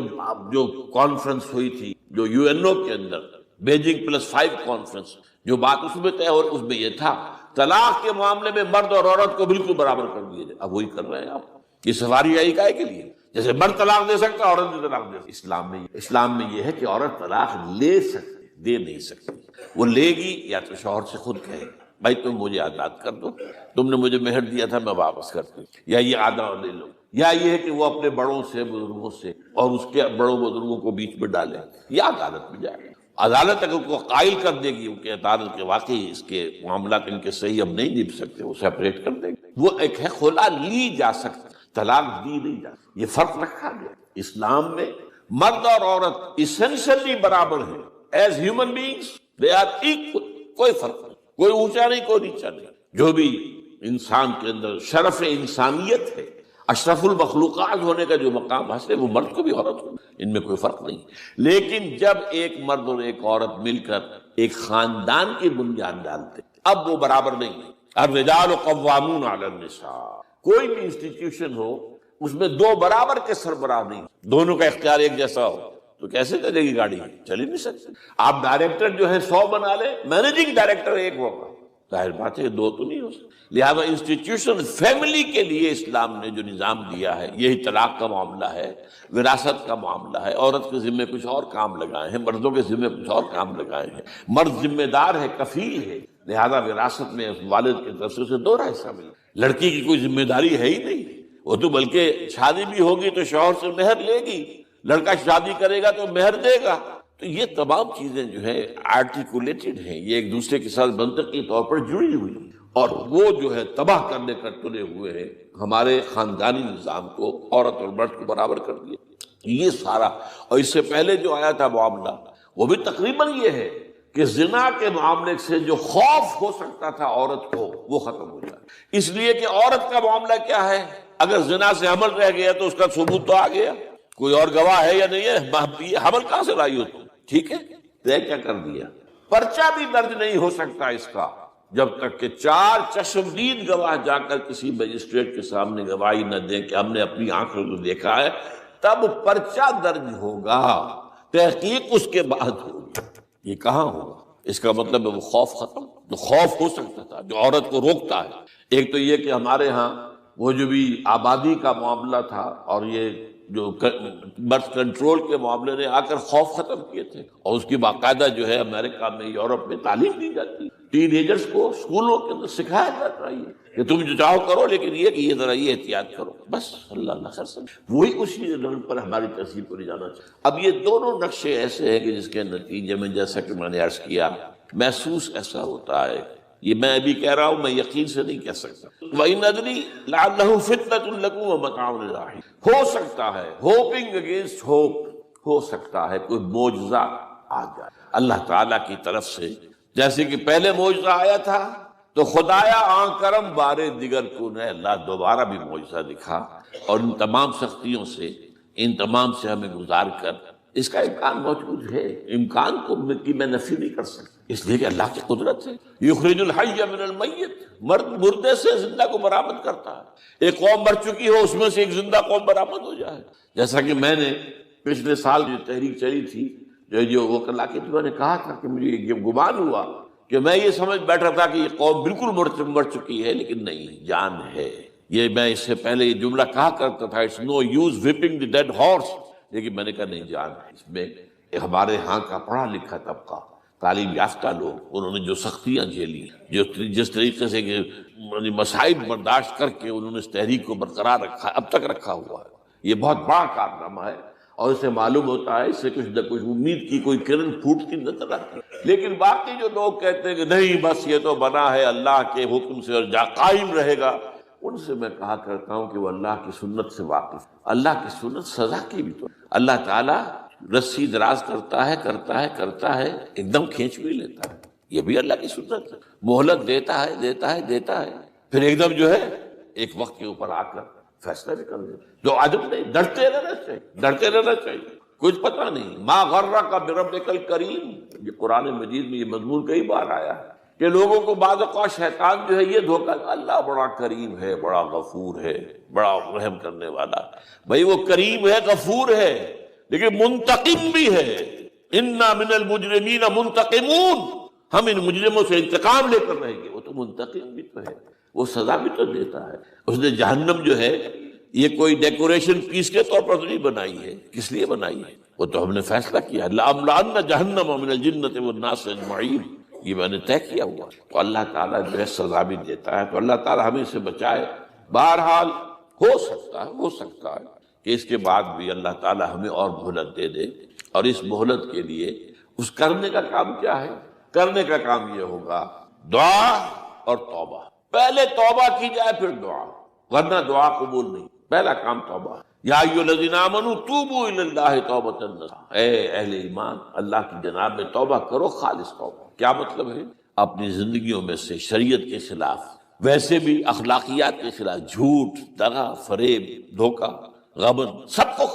کانفرنس ہوئی تھی جو UNO کے اندر، بیجنگ +5 کانفرنس، جو بات اس میں طے اور اس میں یہ تھا طلاق کے معاملے میں مرد اور عورت کو بالکل برابر کر دیا جائے۔ اب وہی کر رہے ہیں آپ، یہ سواری آئی کائے کے لیے؟ جیسے مرد طلاق دے سکتا ہے، عورت بھی طلاق دے سکتی۔ اسلام میں یہ ہے کہ عورت طلاق لے سکتی، دے نہیں سکتی۔ وہ لے گی یا تو شوہر سے خود کہے بھائی تم مجھے آزاد کر دو، تم نے مجھے مہر دیا تھا میں واپس کرتی ہوں، یا یہ آدھا اور لے لو۔ یا یہ ہے کہ وہ اپنے بڑوں سے بزرگوں سے اور اس کے بڑوں بزرگوں کو بیچ میں ڈالے یا عدالت میں جائے. عدالت اگر کو قائل کر دے گی کہ عدالت کے واقعی اس کے معاملات ان کے صحیح ہم نہیں نبھ سکتے، وہ سیپریٹ کر دے گی. وہ ایک ہے خلا لی جا سکتی، طلاق دی نہیں جا سکتی. یہ فرق رکھا گیا اسلام میں. مرد اور عورت اسینشلی برابر ہیں. As human beings they are equal. کوئی فرق نہیں، کوئی اونچا نہیں کوئی نیچا نہیں. جو بھی انسان کے اندر شرف انسانیت ہے، اشرف المخلوقات ہونے کا جو مقام حاصل ہے، وہ مرد کو بھی عورت کو، ان میں کوئی فرق نہیں. لیکن جب ایک مرد اور ایک عورت مل کر ایک خاندان کی بنیاد ڈالتے، اب وہ برابر نہیں ہے. الرجال قوامون علی النساء. کوئی بھی انسٹیٹیوشن ہو اس میں دو برابر کے سربراہ نہیں، دونوں کا اختیار ایک جیسا ہو تو کیسے چلے گی گاڑی؟ چل ہی نہیں سکتی. آپ ڈائریکٹر جو ہے 100 بنا لے، مینیجنگ ڈائریکٹر ایک ہوگا، ظاہر بات ہے دو تو نہیں ہو سکتے. لہذا انسٹیٹیوشن فیملی کے لیے اسلام نے جو نظام دیا ہے، یہی طلاق کا معاملہ ہے، وراثت کا معاملہ ہے. عورت کے ذمے کچھ اور کام لگائے ہیں، مردوں کے ذمے کچھ اور کام لگائے ہیں. مرد ذمہ دار ہے، کفیل ہے، لہذا وراثت میں والد کی طرف سے اسے دوہرا حصہ ملا. لڑکی کی کوئی ذمہ داری ہے ہی نہیں، وہ تو بلکہ شادی بھی ہوگی تو شوہر سے مہر لے گی، لڑکا شادی کرے گا تو مہر دے گا. تو یہ تمام چیزیں جو ہے آرٹیکولیٹڈ ہیں، یہ ایک دوسرے کے ساتھ منطقی طور پر جڑی ہوئی ہیں، اور وہ جو ہے تباہ کرنے کا تلے ہوئے ہیں ہمارے خاندانی نظام کو، عورت اور مرد کو برابر کر دیا. یہ سارا، اور اس سے پہلے جو آیا تھا معاملہ وہ بھی تقریباً یہ ہے کہ زنا کے معاملے سے جو خوف ہو سکتا تھا عورت کو وہ ختم ہو جائے. اس لیے کہ عورت کا معاملہ کیا ہے، اگر زنا سے حمل رہ گیا تو اس کا ثبوت تو آ گیا، کوئی اور گواہ ہے یا نہیں ہے، یہ حمل کہاں سے لائی ہو تم؟ ٹھیک ہے، طے کیا کر دیا. پرچہ بھی درج نہیں ہو سکتا اس کا جب تک کہ 4 چشمدید گواہ جا کر کسی مجسٹریٹ کے سامنے گواہی نہ دیں کہ ہم نے اپنی آنکھوں کو دیکھا ہے، تب پرچہ درج ہوگا. تحقیق اس کے بعد ہوگی. یہ کہاں ہوگا؟ اس کا مطلب ہے وہ خوف ختم. جو خوف ہو سکتا تھا جو عورت کو روکتا ہے، ایک تو یہ کہ ہمارے ہاں وہ جو بھی آبادی کا معاملہ تھا اور یہ جو برتھ کنٹرول کے معاملے نے آ کر خوف ختم کیے تھے، اور اس کی باقاعدہ جو ہے امریکہ میں، یورپ میں تعلیم دی جاتی. ٹین ایجرز کو اسکولوں کے اندر سکھایا جاتا ہے کہ تم جو چاہو کرو، لیکن یہ کہ یہ ذرا یہ احتیاط کرو. بس اللہ خیر سب وہی اسی لیول پر ہماری تہذیب کو لے جانا چاہیے. اب یہ دونوں نقشے ایسے ہیں کہ جس کے نتیجے میں جیسا کہ میں نے عرض کیا، محسوس ایسا ہوتا ہے. یہ میں ابھی کہہ رہا ہوں، میں یقین سے نہیں کہہ سکتا. وَإِنْ أَدْرِي لَعَلَّهُ فِتْنَةٌ لَكُمْ وَمَتَاعٌ إِلَىٰ حِينٍ. ہو سکتا ہے، ہوپنگ اگینسٹ ہوپ، ہو سکتا ہے کوئی معجزہ آ جائے اللہ تعالیٰ کی طرف سے. جیسے کہ پہلے معجزہ آیا تھا تو خدایا آن کرم بارے دیگر کو نے اللہ دوبارہ بھی معجزہ دکھا، اور ان تمام سختیوں سے، ان تمام سے ہمیں گزار کر اس کا امکان موجود ہے. امکان کو کی میں نفی نہیں کر سکتا، اس لیے کہ اللہ کی قدرت ہے. یخرج الحی من المیت، مردے سے زندہ کو برآمد کرتا ہے. ایک قوم مر چکی ہو، اس میں سے ایک زندہ قوم برآمد ہو جائے. جیسا کہ میں نے پچھلے سال جو تحریک چلی تھی، جو وہ اللہ کے میں نے کہا تھا کہ مجھے یہ گمان ہوا کہ میں یہ سمجھ بیٹھا تھا کہ یہ قوم بالکل مر چکی ہے، لیکن نہیں، جان ہے. یہ میں اس سے پہلے یہ جملہ کہا کرتا تھا، it's no use whipping the dead horse، لیکن میں نے کہا نہیں، جان ہے. اس میں ہمارے ہاں کا پڑھا لکھا طبقہ، تعلیم یافتہ لوگ، انہوں نے جو سختیاں جھیلی، جس طریقے سے مصائب برداشت کر کے انہوں نے اس تحریک کو برقرار رکھا، اب تک رکھا ہوا ہے، یہ بہت بڑا کارنامہ ہے. اور اسے معلوم ہوتا ہے، اس سے کچھ نہ کچھ امید کی کوئی کرن پھوٹتی نظر آتی. لیکن باقی جو لوگ کہتے ہیں کہ نہیں بس یہ تو بنا ہے اللہ کے حکم سے اور قائم رہے گا، ان سے میں کہا کرتا ہوں کہ وہ اللہ کی سنت سے واقف. اللہ کی سنت سزا کی بھی تو اللہ تعالیٰ رسی دراز کرتا ہے، ایک دم کھینچ بھی لیتا ہے. یہ بھی اللہ کی سنت ہے. مہلت دیتا ہے، پھر ایک دم جو ہے ایک وقت کے اوپر آ کر فیصلہ بھی کر دے. جو عجب نہیں، ڈرتے رہنا چاہیے. کچھ پتہ نہیں. ما غرک بربک الکریم، یہ قرآن مجید میں یہ مضمون کئی بار آیا ہے کہ لوگوں کو بعض اوقات شیطان جو ہے یہ دھوکہ، اللہ بڑا کریم ہے، بڑا غفور ہے، بڑا رحم کرنے والا. بھائی وہ کریم ہے، غفور ہے، لیکن منتقم بھی ہے. انا من المجرمین منتقمون، ہم ان مجرموں سے انتقام لے کر رہیں گے. وہ تو منتقم بھی تو ہے، وہ سزا بھی تو دیتا ہے. اس نے جہنم جو ہے یہ کوئی ڈیکوریشن پیس کے طور پر تو نہیں بنائی ہے. کس لیے بنائی ہے؟ وہ تو ہم نے فیصلہ کیا، لَأَمْلَأَنَّ جَهَنَّمَ مِنَ الْجِنَّةِ وَالنَّاسِ أَجْمَعِينَ، یہ میں نے طے کیا ہوا. تو اللہ تعالیٰ جو ہے سزا بھی دیتا ہے. تو اللہ تعالیٰ ہمیں سے بچائے. بہرحال ہو سکتا ہے کہ اس کے بعد بھی اللہ تعالی ہمیں اور مہلت دے دے، اور اس مہلت کے لیے اس کرنے کا کام کیا ہے؟ کرنے کا کام یہ ہوگا دعا اور توبہ۔ پہلے توبہ کی جائے پھر دعا، ورنہ دعا قبول نہیں۔ پہلا کام توبہ ہے۔ یا ایھا الذین آمنوا توبوا الی اللہ توبۃ نصوحا، اے اہل ایمان اللہ کی جناب میں توبہ کرو، خالص توبہ۔ کیا مطلب ہے؟ اپنی زندگیوں میں سے شریعت کے خلاف، ویسے بھی اخلاقیات کے خلاف، جھوٹ، دغا، فریب، دھوکہ، غبن، سب کو